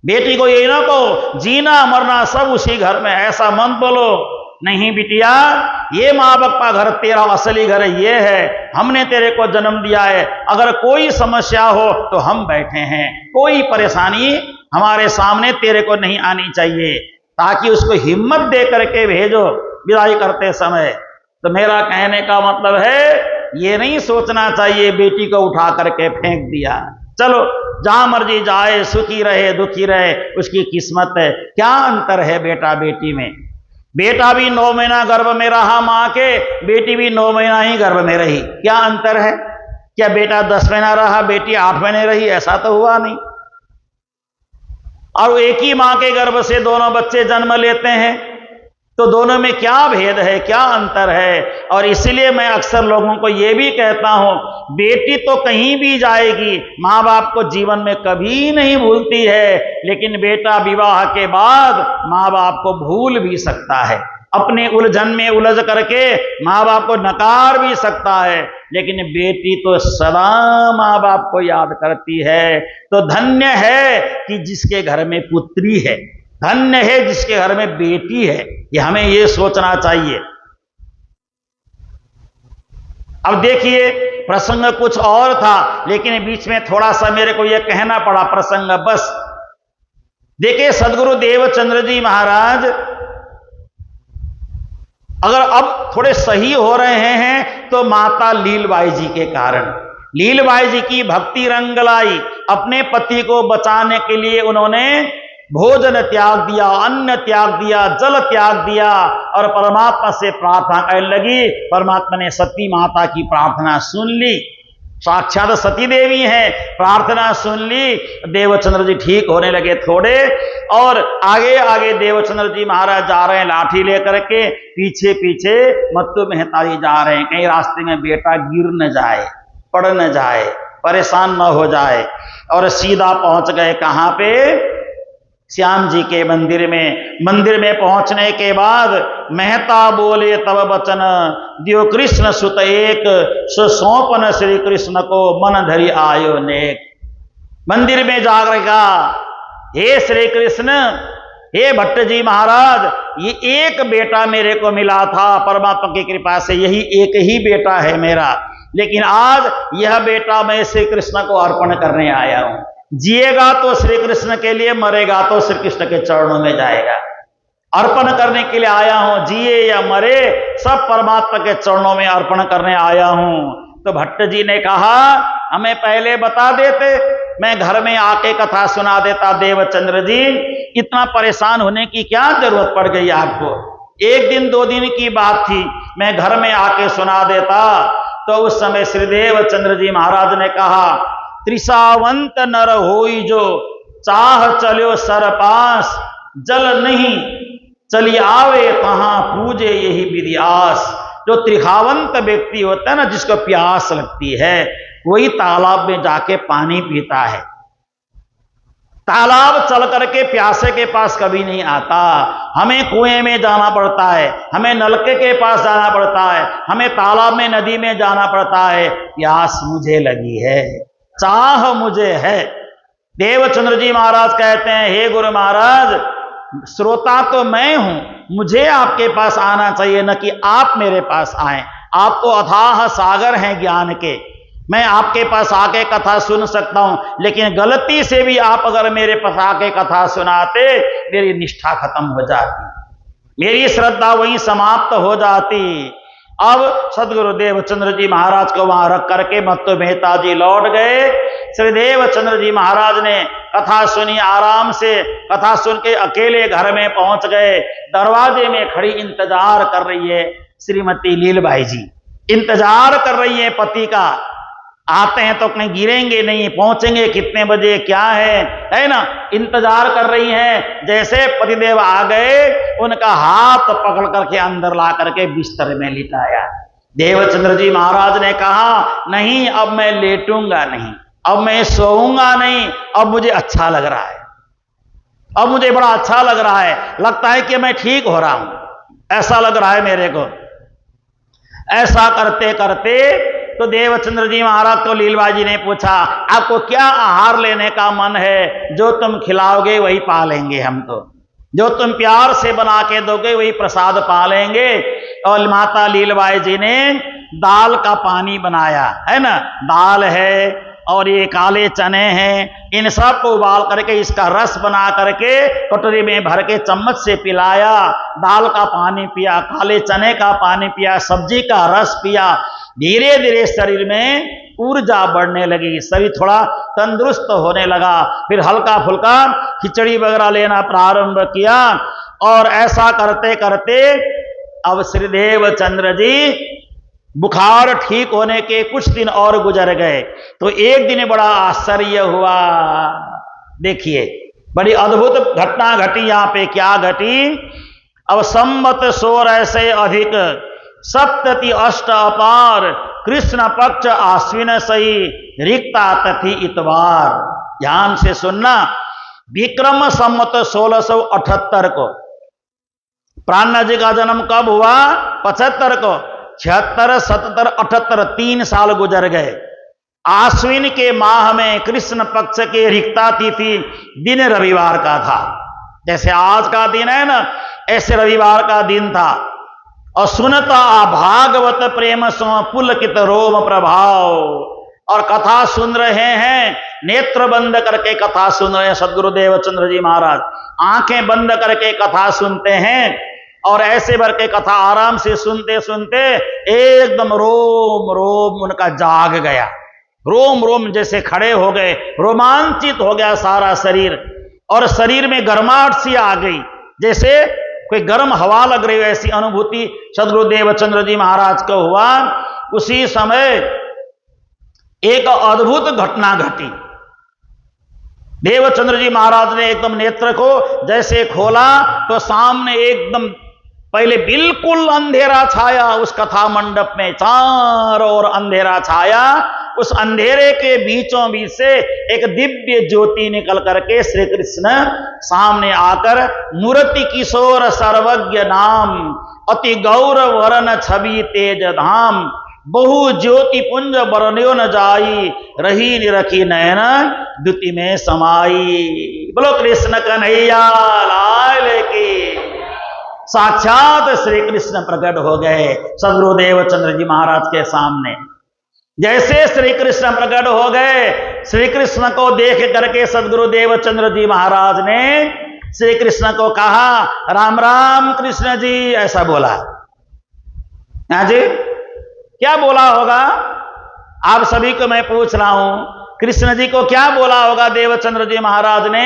बेटी को ये ना कहो जीना मरना सब उसी घर में, ऐसा मत बोलो। नहीं बिटिया, ये माँ बाप का घर तेरा असली घर ये है, हमने तेरे को जन्म दिया है। अगर कोई समस्या हो तो हम बैठे हैं, कोई परेशानी हमारे सामने तेरे को नहीं आनी चाहिए, ताकि उसको हिम्मत दे करके भेजो विदाई करते समय। तो मेरा कहने का मतलब है, ये नहीं सोचना चाहिए बेटी को उठा करके फेंक दिया, चलो जहां मर्जी जाए, सुखी रहे दुखी रहे, उसकी किस्मत है। क्या अंतर है बेटा बेटी में? बेटा भी 9 महीना गर्भ में रहा मां के, बेटी भी 9 महीना ही गर्भ में रही, क्या अंतर है? क्या बेटा 10 महीना रहा, बेटी 8 महीने रही? ऐसा तो हुआ नहीं। और एक ही मां के गर्भ से दोनों बच्चे जन्म लेते हैं, तो दोनों में क्या भेद है, क्या अंतर है? और इसीलिए मैं अक्सर लोगों को यह भी कहता हूं, बेटी तो कहीं भी जाएगी, माँ बाप को जीवन में कभी नहीं भूलती है, लेकिन बेटा विवाह के बाद माँ बाप को भूल भी सकता है, अपने उलझन में उलझ करके माँ बाप को नकार भी सकता है। लेकिन बेटी तो सदा माँ बाप को याद करती है। तो धन्य है कि जिसके घर में पुत्री है, धन्य है जिसके घर में बेटी है। ये हमें ये सोचना चाहिए। अब देखिए, प्रसंग कुछ और था, लेकिन बीच में थोड़ा सा मेरे को यह कहना पड़ा प्रसंग बस। देखिए सदगुरु देवचंद्र जी महाराज अगर अब थोड़े सही हो रहे हैं तो माता लीलबाई जी के कारण। लीलबाई जी की भक्ति रंग लाई। अपने पति को बचाने के लिए उन्होंने भोजन त्याग दिया, अन्न त्याग दिया, जल त्याग दिया और परमात्मा से प्रार्थना करने लगी। परमात्मा ने सती माता की प्रार्थना सुन ली, साक्षात सती देवी हैं, प्रार्थना सुन ली। देवचंद्र जी ठीक होने लगे थोड़े, और आगे आगे देवचंद्र जी महाराज जा रहे हैं लाठी लेकर के, पीछे पीछे मत्तू मेहता जी जा रहे हैं, कहीं रास्ते में बेटा गिर न जाए, पड़ न जाए, परेशान न हो जाए। और सीधा पहुंच गए कहां पे? श्याम जी के मंदिर में। मंदिर में पहुंचने के बाद मेहता बोले तब बचन, दियो कृष्ण सुत एक, सुसौंपन श्री कृष्ण को मन धरी आयो नेक। मंदिर में जाकर कहा, हे श्री कृष्ण, हे भट्ट जी महाराज, ये एक बेटा मेरे को मिला था परमात्मा की कृपा से, यही एक ही बेटा है मेरा, लेकिन आज यह बेटा मैं श्री कृष्ण को अर्पण करने आया हूं। जिएगा तो श्री कृष्ण के लिए, मरेगा तो श्री कृष्ण के चरणों में जाएगा। अर्पण करने के लिए आया हूं, जिए या मरे सब परमात्मा के चरणों में अर्पण करने आया हूं। तो भट्ट जी ने कहा, हमें पहले बता देते, मैं घर में आके कथा सुना देता। देवचंद्र जी, इतना परेशान होने की क्या जरूरत पड़ गई आपको? एक दिन दो दिन की बात थी, मैं घर में आके सुना देता। तो उस समय श्री देवचंद्र जी महाराज ने कहा, त्रिसावंत नर होई जो, चाह चलो सर पास, जल नहीं चली आवे कहां पूजे यही विधियास। जो त्रिखावंत व्यक्ति होता है ना, जिसको प्यास लगती है, वही तालाब में जाके पानी पीता है। तालाब चल करके प्यासे के पास कभी नहीं आता। हमें कुएं में जाना पड़ता है, हमें नलके के पास जाना पड़ता है, हमें तालाब में, नदी में जाना पड़ता है। प्यास मुझे लगी है, चाह मुझे है। देवचंद्र जी महाराज कहते हैं, हे गुरु महाराज, श्रोता तो मैं हूं, मुझे आपके पास आना चाहिए, न कि आप मेरे पास आए। आप तो अथाह सागर हैं ज्ञान के, मैं आपके पास आके कथा सुन सकता हूं, लेकिन गलती से भी आप अगर मेरे पास आके कथा सुनाते, मेरी निष्ठा खत्म हो जाती, मेरी श्रद्धा वहीं समाप्त हो जाती। अब सदगुरु देवचंद्र जी महाराज को वहां रख करके मत्तू मेहता जी लौट गए। श्री देवचंद्र जी महाराज ने कथा सुनी, आराम से कथा सुन के अकेले घर में पहुंच गए। दरवाजे में खड़ी इंतजार कर रही है श्रीमती लीलबाई जी, इंतजार कर रही है पति का, आते हैं तो कहीं गिरेंगे नहीं, पहुंचेंगे कितने बजे, क्या है ना, इंतजार कर रही हैं। जैसे पतिदेव आ गए, उनका हाथ पकड़ करके अंदर ला करके बिस्तर में लिटाया। देवचंद्र जी महाराज ने कहा, नहीं अब मैं लेटूंगा नहीं, अब मैं सोऊंगा नहीं, अब मुझे अच्छा लग रहा है, अब मुझे बड़ा अच्छा लग रहा है, लगता है कि मैं ठीक हो रहा हूं, ऐसा लग रहा है मेरे को। ऐसा करते करते तो देवचंद्र जी महाराज को लीलबाई जी ने पूछा, आपको क्या आहार लेने का मन है? जो तुम खिलाओगे वही पालेंगे हम तो, जो तुम प्यार से बना के दोगे वही प्रसाद पालेंगे। और माता लीलबाई जी ने दाल का पानी बनाया, है ना, दाल है और ये काले चने हैं, इन सब को उबाल करके इसका रस बना करके कटोरी में भर के चम्मच से पिलाया। दाल का पानी पिया, काले चने का पानी पिया, सब्जी का रस पिया। धीरे धीरे शरीर में ऊर्जा बढ़ने लगी, शरीर थोड़ा तंदुरुस्त होने लगा। फिर हल्का फुल्का खिचड़ी वगैरह लेना प्रारंभ किया। और ऐसा करते करते अब श्री देवचंद्र जी बुखार ठीक होने के कुछ दिन और गुजर गए। तो एक दिन बड़ा आश्चर्य हुआ, देखिए बड़ी अद्भुत घटना घटी यहाँ पे। क्या घटी? अब संवत 16 से अधिक 87 अपार, कृष्ण पक्ष आश्विन सही, रिक्ता तथी इतवार। ध्यान से सुनना, विक्रम संवत 1678 को, प्राण जी का जन्म कब हुआ? 75 को। 76, 77, 78 3 साल गुजर गए। आश्विन के माह में कृष्ण पक्ष के रिक्ता तिथि दिन रविवार का था। जैसे आज का दिन है ना, ऐसे रविवार का दिन था। और सुनता भागवत प्रेम सो पुलकित रोम प्रभाव। और कथा सुन रहे हैं, नेत्र बंद करके कथा सुन रहे हैं सदगुरु देवचंद्र जी महाराज, आंखें बंद करके कथा सुनते हैं। और ऐसे भर के कथा आराम से सुनते सुनते एकदम रोम रोम उनका जाग गया, रोम रोम जैसे खड़े हो गए, रोमांचित हो गया सारा शरीर। और शरीर में गर्माहट सी आ गई, जैसे कोई गर्म हवा लग रही हो, ऐसी अनुभूति सद्गुरु देवचंद्र जी महाराज को हुआ। उसी समय एक अद्भुत घटना घटी। देवचंद्र जी महाराज ने एकदम नेत्र को जैसे खोला तो सामने एकदम पहले बिल्कुल अंधेरा छाया उस कथा मंडप में, चारों ओर अंधेरा छाया। उस अंधेरे के बीचों बीच से एक दिव्य ज्योति निकल करके श्री कृष्ण सामने आकर मूर्ति किशोर सर्वज्ञ नाम अति गौरव वरण छवि तेज धाम बहु ज्योति पुंज बरन्यो न जाई रही निरखी नयन द्युति में समाई। बोलो कृष्ण कन्हैया लाल की। साक्षात श्री कृष्ण प्रकट हो गए सद्गुरु देवचंद्र जी महाराज के सामने। जैसे श्री कृष्ण प्रकट हो गए, श्री कृष्ण को देख करके सद्गुरु देवचंद्र जी महाराज ने श्री कृष्ण को कहा, राम राम कृष्ण जी, ऐसा बोला। हाँ जी, क्या बोला होगा? आप सभी को मैं पूछ रहा हूं, कृष्ण जी को क्या बोला होगा देवचंद्र जी महाराज ने?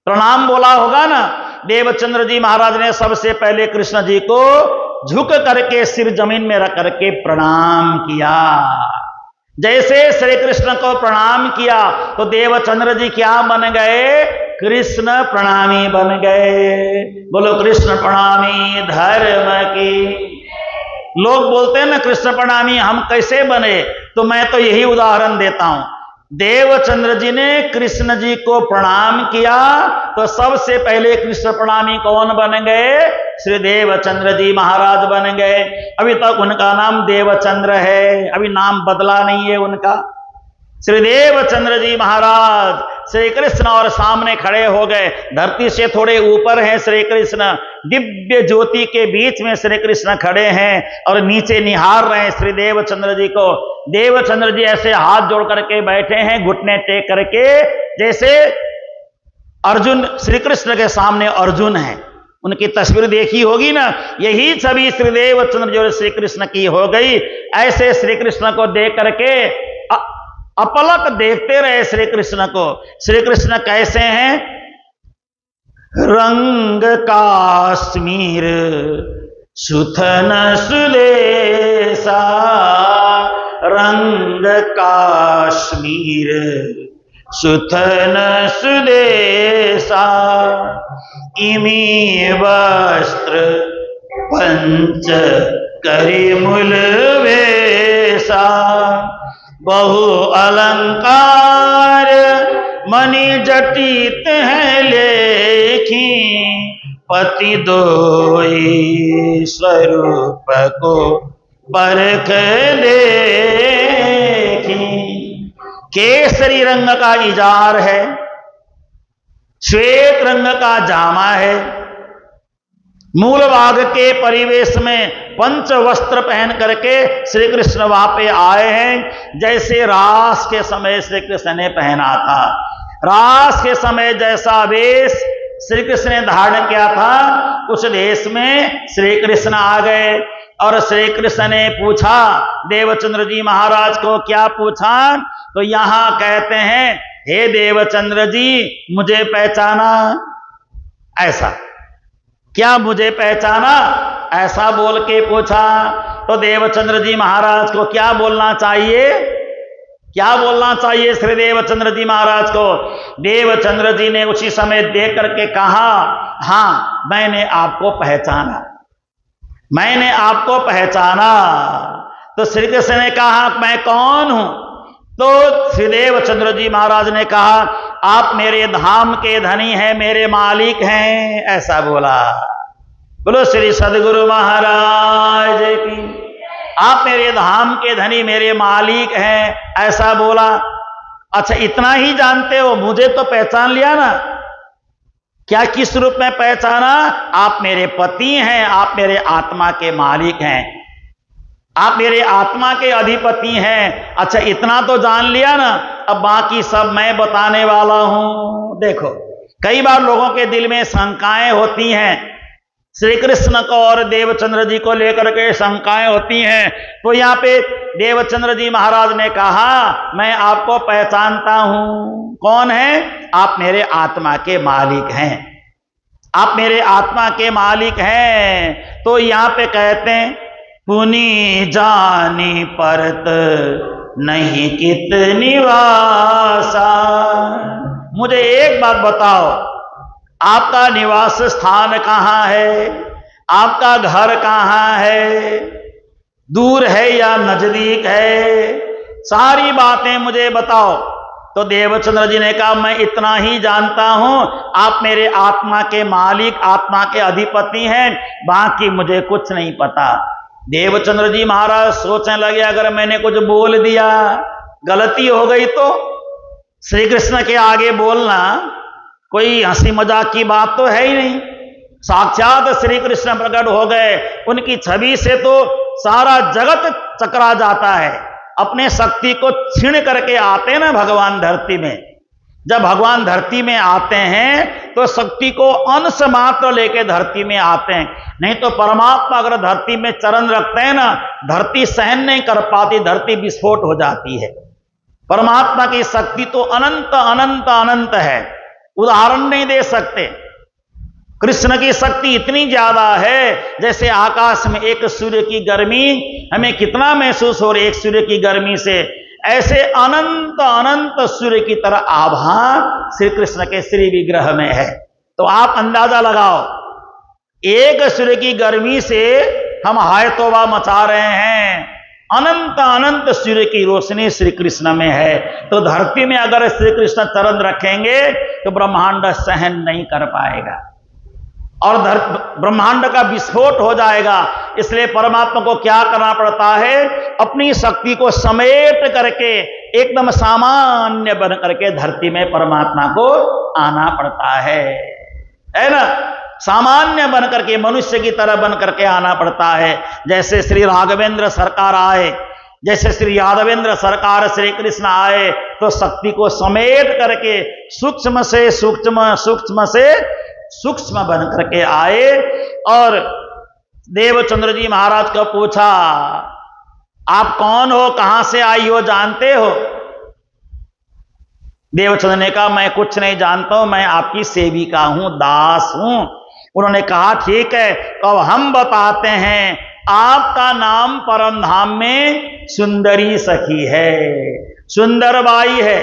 प्रणाम बोला होगा ना। देवचंद्र जी महाराज ने सबसे पहले कृष्ण जी को झुक करके सिर जमीन में रख करके प्रणाम किया। जैसे श्री कृष्ण को प्रणाम किया तो देवचंद्र जी क्या बन गए? कृष्ण प्रणामी बन गए। बोलो कृष्ण प्रणामी धर्म की। लोग बोलते हैं ना कृष्ण प्रणामी हम कैसे बने, तो मैं तो यही उदाहरण देता हूं। देवचंद्र जी ने कृष्ण जी को प्रणाम किया तो सबसे पहले कृष्ण प्रणामी कौन बन गए? श्री देवचंद्र जी महाराज बन गए। अभी तक उनका नाम देवचंद्र है, अभी नाम बदला नहीं है उनका। श्री देवचंद्र जी महाराज श्री कृष्ण और सामने खड़े हो गए। धरती से थोड़े ऊपर हैं श्री कृष्ण, दिव्य ज्योति के बीच में श्री कृष्ण खड़े हैं और नीचे निहार रहे हैं श्री देवचंद्र जी को। देवचंद्र जी ऐसे हाथ जोड़ करके बैठे हैं, घुटने टेक करके, जैसे अर्जुन श्री कृष्ण के सामने अर्जुन है। उनकी तस्वीर देखी होगी ना, यही छवि श्री देवचंद्र जी और श्री कृष्ण की हो गई। ऐसे श्री कृष्ण को देख करके अपलक देखते रहे श्री कृष्ण को। श्री कृष्ण कैसे हैं? रंग काश्मीर सुथन सुदेशा, रंग काश्मीर सुथन सुदेशा, इमी वस्त्र पंच करिमूल वेशा, बहु अलंकार मणि जटित है लेखी, पति दोई स्वरूप को परख देखी। केसरी रंग का इजार है, श्वेत रंग का जामा है, मूल भाग के परिवेश में पंच वस्त्र पहन करके श्री कृष्ण वहां पे आए हैं, जैसे रास के समय श्री कृष्ण ने पहना था। रास के समय जैसा वेश श्री कृष्ण ने धारण किया था, उस देश में श्री कृष्ण आ गए। और श्री कृष्ण ने पूछा देवचंद्र जी महाराज को, क्या पूछा? तो यहां कहते हैं, हे देवचंद्र जी मुझे पहचाना? ऐसा, क्या मुझे पहचाना? ऐसा बोल के पूछा। तो देवचंद्र जी महाराज को क्या बोलना चाहिए? क्या बोलना चाहिए श्री देवचंद्र जी महाराज को? देवचंद्र जी ने उसी समय देख करके कहा, हां मैंने आपको पहचाना, मैंने आपको पहचाना। तो श्री कृष्ण ने कहा मैं कौन हूं? तो श्री देवचंद्र जी महाराज ने कहा, आप मेरे धाम के धनी हैं, मेरे मालिक हैं, ऐसा बोला। बोलो श्री सद्गुरु महाराज की। आप मेरे धाम के धनी, मेरे मालिक हैं, ऐसा बोला। अच्छा इतना ही जानते हो, मुझे तो पहचान लिया ना। क्या किस रूप में पहचाना? आप मेरे पति हैं, आप मेरे आत्मा के मालिक हैं, आप मेरे आत्मा के अधिपति हैं। अच्छा इतना तो जान लिया ना, अब बाकी सब मैं बताने वाला हूं। देखो कई बार लोगों के दिल में शंकाएं होती हैं, श्री कृष्ण को और देवचंद्र जी को लेकर के शंकाएं होती हैं। तो यहाँ पे देवचंद्र जी महाराज ने कहा, मैं आपको पहचानता हूं। कौन है? आप मेरे आत्मा के मालिक हैं, आप मेरे आत्मा के मालिक हैं। तो यहाँ पे कहते हैं, पुनि जानी परत नहीं कितनी वासा। मुझे एक बात बताओ, आपका निवास स्थान कहाँ है? आपका घर कहाँ है? दूर है या नजदीक है? सारी बातें मुझे बताओ। तो देवचंद्र जी ने कहा, मैं इतना ही जानता हूं, आप मेरे आत्मा के मालिक, आत्मा के अधिपति हैं, बाकी मुझे कुछ नहीं पता। देवचंद्र जी महाराज सोचने लगे, अगर मैंने कुछ बोल दिया, गलती हो गई तो श्री कृष्ण के आगे बोलना कोई हंसी मजाक की बात तो है ही नहीं। साक्षात श्री कृष्ण प्रकट हो गए, उनकी छवि से तो सारा जगत चकरा जाता है। अपने शक्ति को छीन करके आते हैं ना भगवान धरती में। जब भगवान धरती में आते हैं तो शक्ति को अंश मात्र लेके धरती में आते हैं, नहीं तो परमात्मा अगर धरती में चरण रखते हैं ना, धरती सहन नहीं कर पाती, धरती विस्फोट हो जाती है। परमात्मा की शक्ति तो अनंत अनंत अनंत है, उदाहरण नहीं दे सकते। कृष्ण की शक्ति इतनी ज्यादा है, जैसे आकाश में एक सूर्य की गर्मी हमें कितना महसूस हो रही है एक सूर्य की गर्मी से, ऐसे अनंत अनंत सूर्य की तरह आभा श्री कृष्ण के श्री विग्रह में है। तो आप अंदाजा लगाओ, एक सूर्य की गर्मी से हम हाय तौबा मचा रहे हैं, अनंत अनंत सूर्य की रोशनी श्री कृष्ण में है। तो धरती में अगर श्री कृष्ण चरण रखेंगे तो ब्रह्मांड सहन नहीं कर पाएगा और ब्रह्मांड का विस्फोट हो जाएगा। इसलिए परमात्मा को क्या करना पड़ता है? अपनी शक्ति को समेट करके एकदम सामान्य बन करके धरती में परमात्मा को आना पड़ता है ना। सामान्य बन करके, मनुष्य की तरह बन करके आना पड़ता है। जैसे श्री राघवेंद्र सरकार आए, जैसे श्री यादवेंद्र सरकार श्री कृष्ण आए, तो शक्ति को समेट करके सूक्ष्म से सूक्ष्म, सूक्ष्म से सूक्ष्म बन करके आए। और देवचंद्र जी महाराज को पूछा, आप कौन हो, कहां से आई हो, जानते हो? देवचंद्र ने कहा, मैं कुछ नहीं जानता हूं, मैं आपकी सेविका हूं, दास हूं। उन्होंने कहा, ठीक है, तो हम बताते हैं, आपका नाम परमधाम में सुंदरी सखी है, सुंदरबाई है।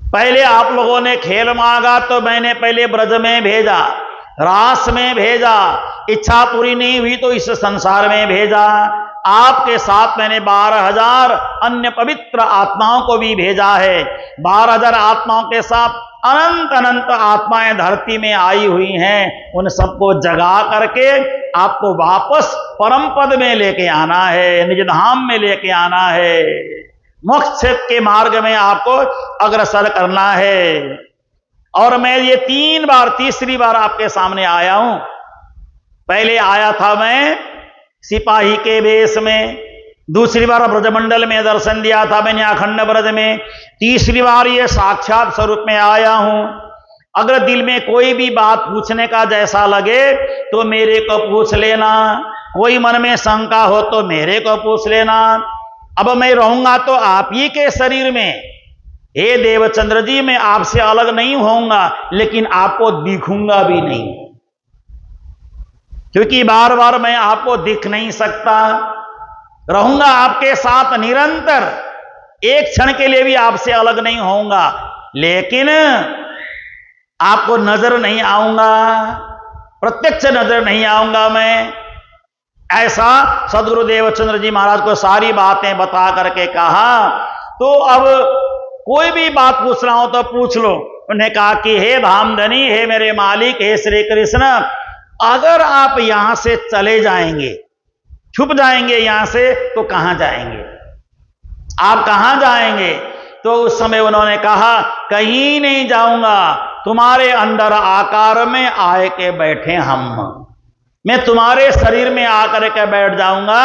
पहले आप लोगों ने खेल मांगा तो मैंने पहले ब्रज में भेजा, रास में भेजा, इच्छा पूरी नहीं हुई तो इस संसार में भेजा। आपके साथ मैंने 12,000 अन्य पवित्र आत्माओं को भी भेजा है। 12,000 आत्माओं के साथ अनंत अनंत आत्माएं धरती में आई हुई हैं। उन सबको जगा करके आपको वापस परम पद में लेके आना है, निज धाम में लेके आना है, मोक्ष के मार्ग में आपको अग्रसर करना है। और मैं ये 3 बार, तीसरी बार आपके सामने आया हूं। पहले आया था मैं सिपाही के वेश में, दूसरी बार ब्रजमंडल में दर्शन दिया था मैंने अखंड ब्रज में, तीसरी बार ये साक्षात स्वरूप में आया हूं। अगर दिल में कोई भी बात पूछने का जैसा लगे तो मेरे को पूछ लेना, कोई मन में शंका हो तो मेरे को पूछ लेना। अब मैं रहूंगा तो आप ही के शरीर में, हे देवचंद्र जी, मैं आपसे अलग नहीं होऊंगा, लेकिन आपको दिखूंगा भी नहीं, क्योंकि बार बार मैं आपको दिख नहीं सकता। रहूंगा आपके साथ निरंतर, एक क्षण के लिए भी आपसे अलग नहीं होऊंगा, लेकिन आपको नजर नहीं आऊंगा, प्रत्यक्ष नजर नहीं आऊंगा मैं। ऐसा सदगुरु देवचंद्र जी महाराज को सारी बातें बता करके कहा। तो अब कोई भी बात पूछना हो तो पूछ लो। उन्हें कहा कि हे धामधनी, हे मेरे मालिक, हे श्री कृष्ण, अगर आप यहां से चले जाएंगे, छुप जाएंगे यहां से, तो कहां जाएंगे? आप कहां जाएंगे? तो उस समय उन्होंने कहा, कहीं नहीं जाऊंगा, तुम्हारे अंदर आकार में आए के बैठे हम, मैं तुम्हारे शरीर में आकर के बैठ जाऊंगा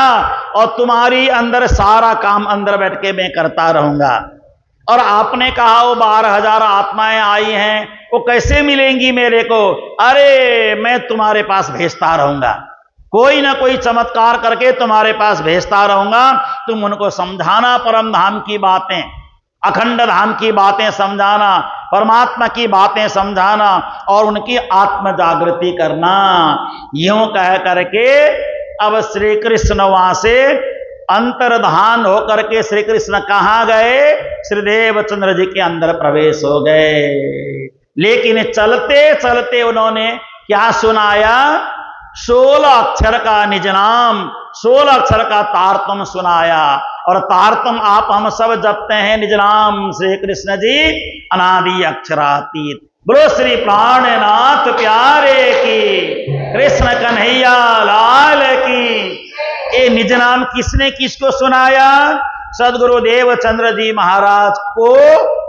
और तुम्हारी अंदर सारा काम अंदर बैठ के मैं करता रहूंगा। और आपने कहा वो 12,000 आत्माएं आई हैं, वो कैसे मिलेंगी मेरे को? अरे मैं तुम्हारे पास भेजता रहूंगा, कोई ना कोई चमत्कार करके तुम्हारे पास भेजता रहूंगा, तुम उनको समझाना, परम धाम की बातें, अखंड धाम की बातें समझाना, परमात्मा की बातें समझाना और उनकी आत्म जागृति करना। यूं कह करके अब श्री कृष्ण वहां से अंतर्धान होकर के श्री कृष्ण कहां गए? श्री देवचंद्र जी के अंदर प्रवेश हो गए। लेकिन चलते चलते उन्होंने क्या सुनाया? 16 अक्षर का निज नाम, 16 अक्षर का तारतम सुनाया। और तारतम आप हम सब जपते हैं, निज नाम श्री कृष्ण जी अनादि अक्षरातीत। बोलो श्री प्राणनाथ प्यारे की, कृष्ण कन्हैया लाल की। ये निज नाम किसने किसको सुनाया? सदगुरु देवचंद्र जी महाराज को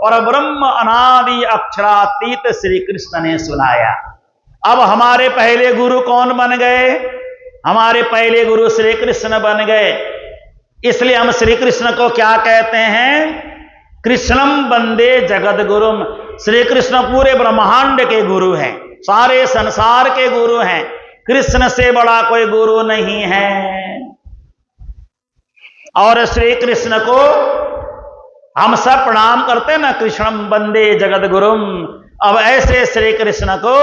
और ब्रह्म अनादि अक्षरातीत श्री कृष्ण ने सुनाया। अब हमारे पहले गुरु कौन बन गए? हमारे पहले गुरु श्री कृष्ण बन गए। इसलिए हम श्री कृष्ण को क्या कहते हैं? कृष्णम वंदे जगद गुरुम। श्री कृष्ण पूरे ब्रह्मांड के गुरु हैं, सारे संसार के गुरु हैं। कृष्ण से बड़ा कोई गुरु नहीं है। और श्री कृष्ण को हम सब प्रणाम करते हैं ना, कृष्णम वंदे जगद गुरुम। अब ऐसे श्री कृष्ण को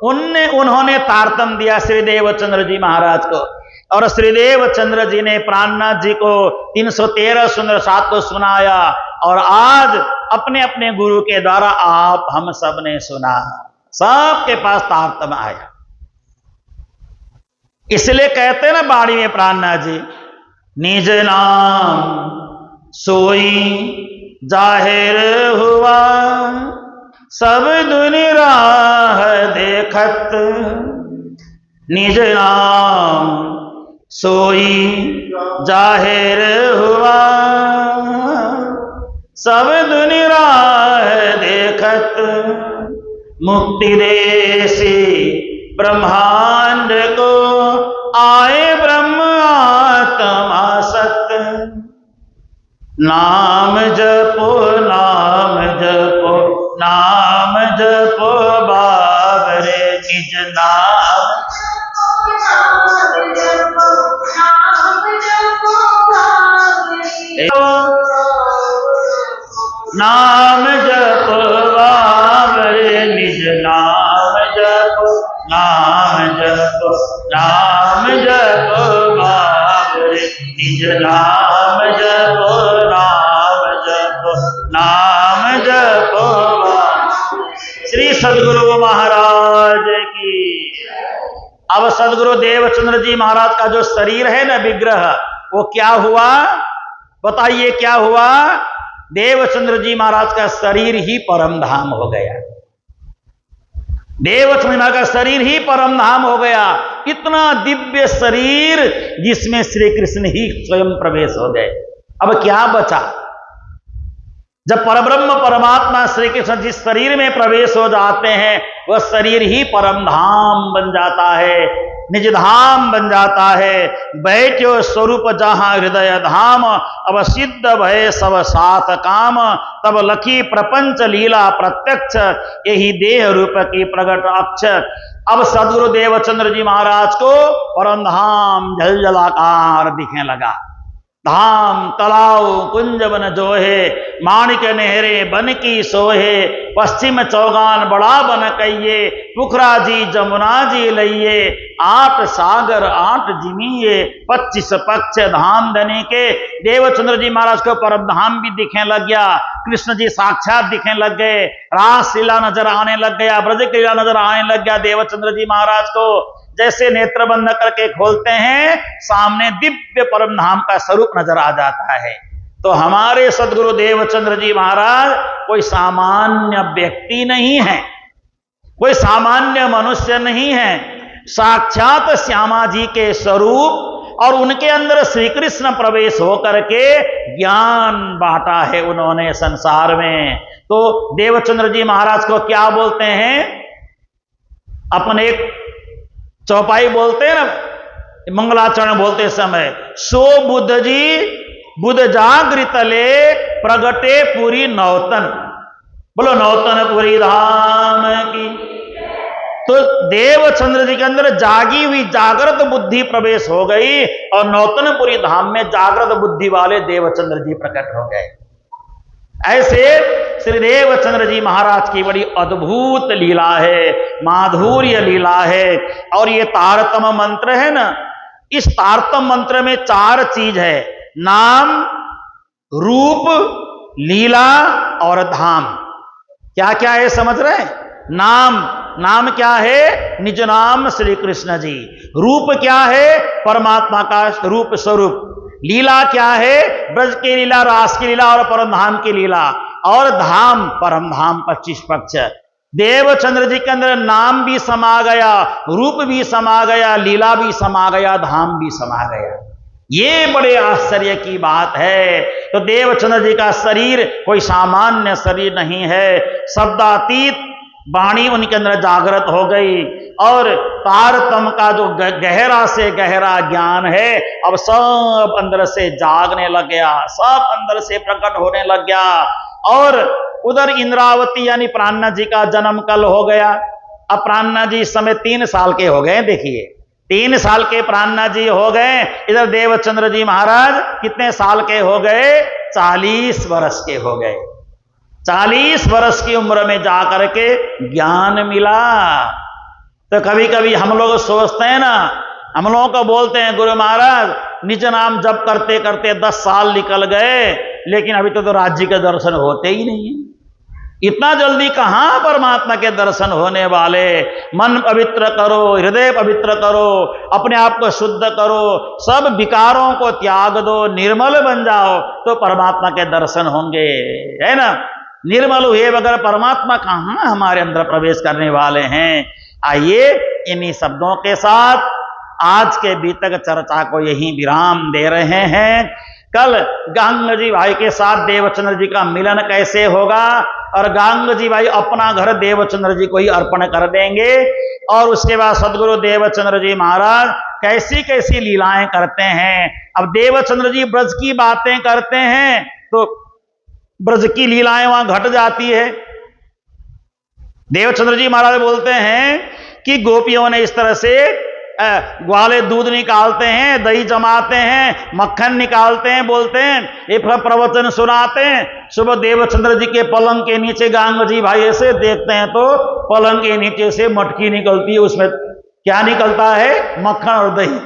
उन्होंने तारतम दिया श्री देवचंद्र जी महाराज को। और श्री देवचंद्र जी ने प्राणनाथ जी को 313 सुंदर सात को सुनाया। और आज अपने अपने गुरु के द्वारा आप हम सब ने सुना, सबके पास तारतम आया। इसलिए कहते हैं ना बाणी में प्राणनाथ जी, निज नाम सोई जाहिर हुआ, सब दुनि राह देखत। निज नाम सोई जाहिर हुआ, सब दुनि राह देखत। मुक्ति देसी ब्रह्मांड को आए ब्रह्म आत्मा सत। नाम जपो नाम जपो नाम जपो बाबरे, निज नाम नाम जपो बाबरे, निज नाम जपो नाम जपो नाम जपो बाबरे, निज नाम जपो नाम जपो नाम जपो। श्री सदगुरु महाराज की। अब सदगुरु देवचंद्र जी महाराज का जो शरीर है ना, विग्रह, वो क्या हुआ? बताइए क्या हुआ? देवचंद्र जी महाराज का शरीर ही परम धाम हो गया। देवचंद्र महाराज का शरीर ही परम धाम हो गया। इतना दिव्य शरीर जिसमें श्री कृष्ण ही स्वयं प्रवेश हो गए। अब क्या बचा? जब परब्रह्म परमात्मा श्री कृष्ण जिस शरीर में प्रवेश हो जाते हैं, वह शरीर ही परम धाम बन जाता है, निज धाम बन जाता है। बैठो स्वरूप जहां हृदय धाम, अब सिद्ध भय सब साथ काम। तब लखी प्रपंच लीला प्रत्यक्ष, यही देह रूप की प्रगट अक्ष। अब सदगुरु देवचंद्र जी महाराज को परम धाम जलजलाकार दिखने लगा। धाम तालाव कुंज बन जोहे, माणिक नेहरे बन की सोहे। पश्चिम चौगान बड़ा बन कहिए, पुखरा जी जमुना जी लइये। 8 सागर 8 जिमिये, 25 पक्ष धाम धनी के। देवचंद्र जी महाराज को परम धाम भी दिखने लग गया, कृष्ण जी साक्षात दिखने लग गए, रास लीला नजर आने लग गया, ब्रज लीला नजर आने लग गया देवचंद्र जी महाराज को। जैसे नेत्र बंद करके खोलते हैं, सामने दिव्य परम धाम का स्वरूप नजर आ जाता है। तो हमारे सदगुरु देवचंद्र जी महाराज कोई सामान्य व्यक्ति नहीं है, कोई सामान्य मनुष्य नहीं है। साक्षात श्यामा जी के स्वरूप और उनके अंदर श्री कृष्ण प्रवेश होकर के ज्ञान बांटा है उन्होंने संसार में। तो देवचंद्र जी महाराज को क्या बोलते हैं? अपने एक चौपाई बोलते हैं ना, मंगलाचरण बोलते समय, सो बुद्ध जी बुद्ध जागृत ले प्रगटे पूरी नौतन, बोलो नौतनपुरी धाम की। तो देवचंद्र जी के अंदर जागी हुई जागृत बुद्धि प्रवेश हो गई और नौतनपुरी धाम में जागृत बुद्धि वाले देवचंद्र जी प्रकट हो गए। ऐसे श्री देवचंद्र जी महाराज की बड़ी अद्भुत लीला है, माधुर्य लीला है। और ये तारतम मंत्र है ना, इस तारतम मंत्र में 4 चीज है, नाम, रूप, लीला और धाम। क्या क्या है समझ रहे हैं? नाम, नाम क्या है? निज नाम श्री कृष्ण जी। रूप क्या है? परमात्मा का रूप स्वरूप। लीला क्या है? ब्रज की लीला, रास की लीला और परम धाम की लीला। और धाम, परम धाम 25 पक्ष। देवचंद्र जी के अंदर नाम भी समा गया, रूप भी समा गया, लीला भी समा गया, धाम भी समा गया। ये बड़े आश्चर्य की बात है। तो देवचंद्र जी का शरीर कोई सामान्य शरीर नहीं है, शब्दातीत वाणी उनके अंदर जागृत हो गई और तारतम का जो गहरा से गहरा ज्ञान है अब सब अंदर से जागने लग गया, सब अंदर से प्रकट होने लग गया। और उधर इंद्रावती यानी प्राणनाथ जी का जन्म कल हो गया। अब प्राणनाथ जी इस समय 3 साल के हो गए, देखिए 3 साल के प्राणनाथ जी हो गए। इधर देवचंद्र जी महाराज कितने साल के हो गए? 40 वर्ष के हो गए। 40 वर्ष की उम्र में जाकर के ज्ञान मिला। तो कभी कभी हम लोग सोचते हैं ना, हम लोगों को बोलते हैं गुरु महाराज निज नाम जप करते करते 10 साल निकल गए, लेकिन अभी तो राज्य के दर्शन होते ही नहीं है। इतना जल्दी कहां परमात्मा के दर्शन होने वाले? मन पवित्र करो, हृदय पवित्र करो, अपने आप को शुद्ध करो, सब विकारों को त्याग दो, निर्मल बन जाओ तो परमात्मा के दर्शन होंगे, है ना। निर्मल हुए बगैर परमात्मा कहां हमारे अंदर प्रवेश करने वाले हैं। आइए इन्हीं शब्दों के साथ आज के बीतक चर्चा को यही विराम दे रहे हैं। कल गांग जी भाई के साथ देवचंद्र जी का मिलन कैसे होगा और गांग जी भाई अपना घर देवचंद्र जी को ही अर्पण कर देंगे और उसके बाद सदगुरु देवचंद्र जी महाराज कैसी कैसी लीलाएं करते हैं। अब देवचंद्र जी ब्रज की बातें करते हैं तो ब्रज की लीलाएं वहां घट जाती है। देवचंद्र जी महाराज बोलते हैं कि गोपियों ने इस तरह से ग्वाले दूध निकालते हैं, दही जमाते हैं, मक्खन निकालते हैं, बोलते हैं ये प्रवचन सुनाते हैं। सुबह देवचंद्र जी के पलंग के नीचे गांग जी भाई ऐसे देखते हैं तो पलंग के नीचे से मटकी निकलती है, उसमें क्या निकलता है? मक्खन और दही।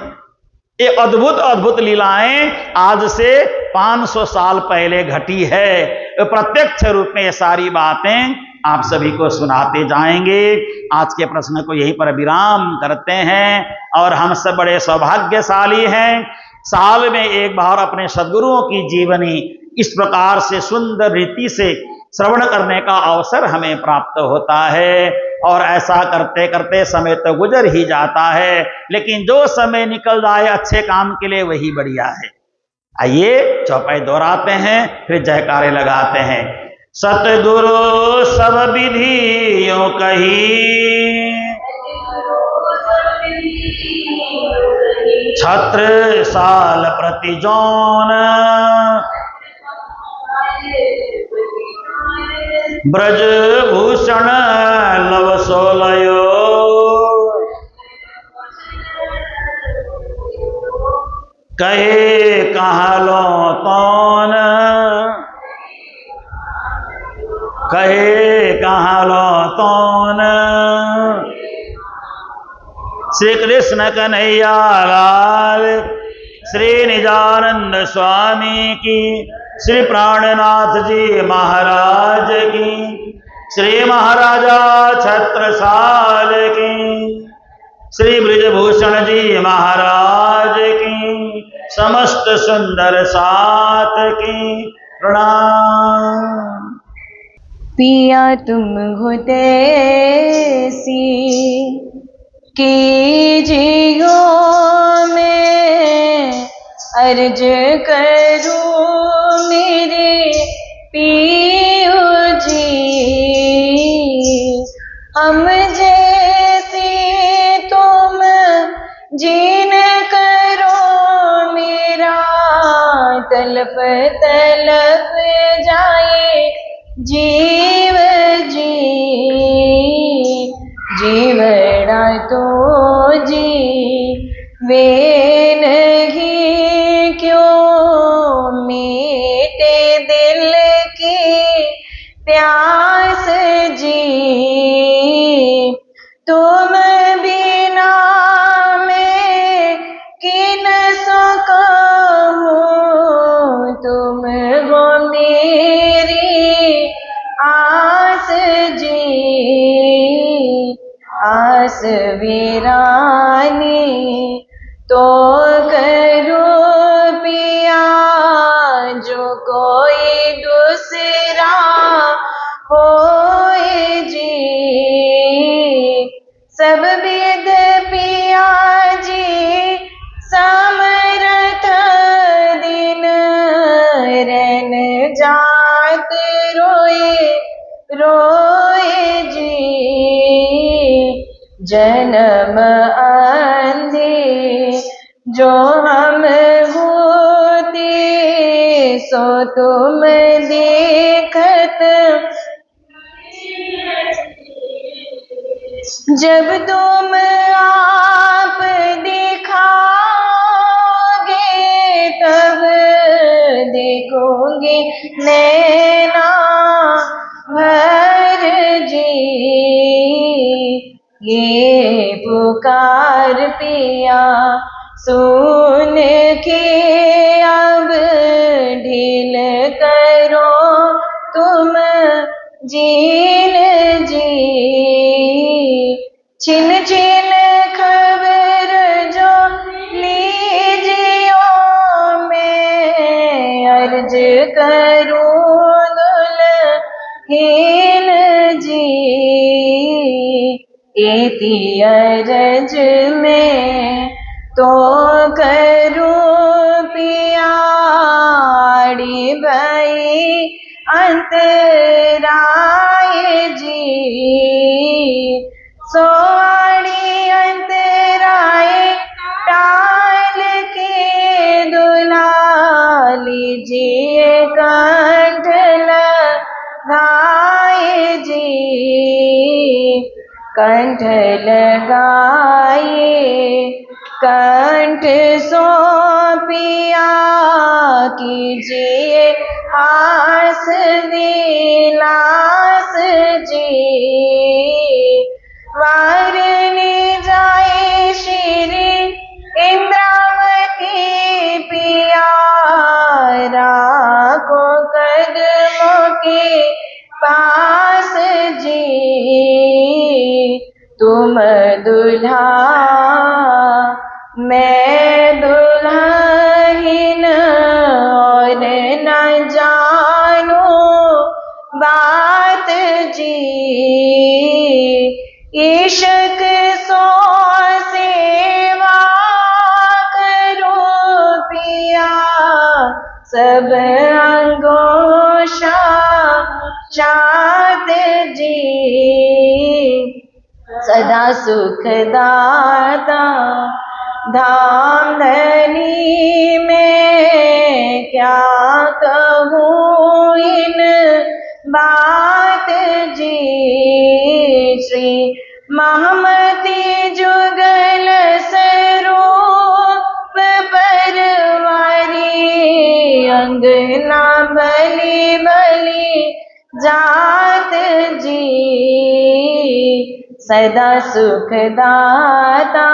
ये अद्भुत अद्भुत लीलाएं आज से 500 साल पहले घटी है। प्रत्यक्ष रूप में ये सारी बातें आप सभी को सुनाते जाएंगे। आज के प्रश्न को यहीं पर विराम करते हैं और हम सब बड़े सौभाग्यशाली हैं। साल में एक बार अपने सद्गुरुओं की जीवनी इस प्रकार से सुंदर रीति से श्रवण करने का अवसर हमें प्राप्त होता है और ऐसा करते करते समय तो गुजर ही जाता है, लेकिन जो समय निकल जाए अच्छे काम के लिए वही बढ़िया है। आइए चौपाई दोहराते हैं, फिर जयकारे लगाते हैं। सतगुरु सब विधि यो कही, छत्र साल प्रति जौन, ब्रज भूषण लव सोलयो, कहे कहाँ लो तौन, कहे कहाँ लो तौन। श्री कृष्ण कन्हैया लाल, श्री निजानंद स्वामी की, श्री प्राणनाथ जी महाराज की, श्री महाराजा छत्रसाल की, श्री ब्रजभूषण जी महाराज की, समस्त सुंदर साथ की प्रणाम। पिया तुम हो देसी कीजियो, मैं अर्ज करूं मेरे पियो जी। हम जैसे तुम जीन करो, मेरा तलप तलप जाए जीव जी, जीवड़ा तो जीवे नहीं क्यों मीटे दिल की प्यास जी, तुम बिना मैं किन सो कहूँ, तुम हो मेरी आस जी, आस वीरानी तो करूँ पिया, जो कोई दूसरा होए जी, सब वेद पिया जी समरथ दिन, रन जात रोए रोए जी, जन्म अंधे जो हम होते सो तुम देखत, जब तुम आप दिखाओगे तब देखोगे नैना भर जी, ये पुकार पिया सुन के अब ढील करो तुम जीन जी, छिन छिन खबर जो लीजियो मैं अर्ज करूँ दुल्हीन जी, एती अर्ज में तो करूँ पियाड़ी भई अंतराय जी, सोआड़ी अंतराय टाल के दुला लीजिए कंठ लगाए जी, कंठ लगाए कंठ सौंपिया कीजिए हास विलास जी, वारने जाए श्री इंद्रावती पिया, राखो कदमों के पास जी, तुम दुल्हा मैं दुल्हन और न जानो बात जी, इश्क सो सेवा करो पिया सब अंगोशा चाहत जी, सदा सुखदाता धाम धनी में क्या कहूँ इन बात जी, श्री महामती जुगल स्वरूप परवारी, अंगना बलि बलि जात जी, सदा सुखदाता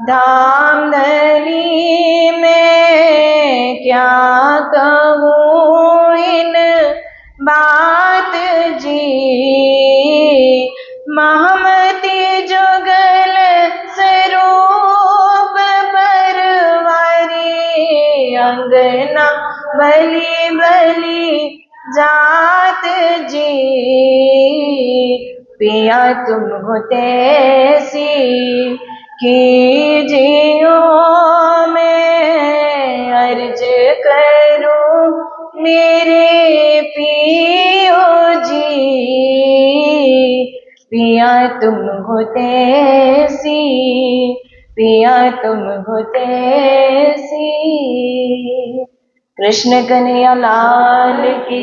धाम धनी में क्या कहूँ इन बात जी, महामती जुगल स्वरूप परवारी, अंगना बलि बलि जात जी, पिया तुम हो तैसी कीजियो मैं अर्ज करूं मेरे पियो जी, पिया तुम हो तैसी, पिया तुम हो तैसी। कृष्ण कन्हैया लाल की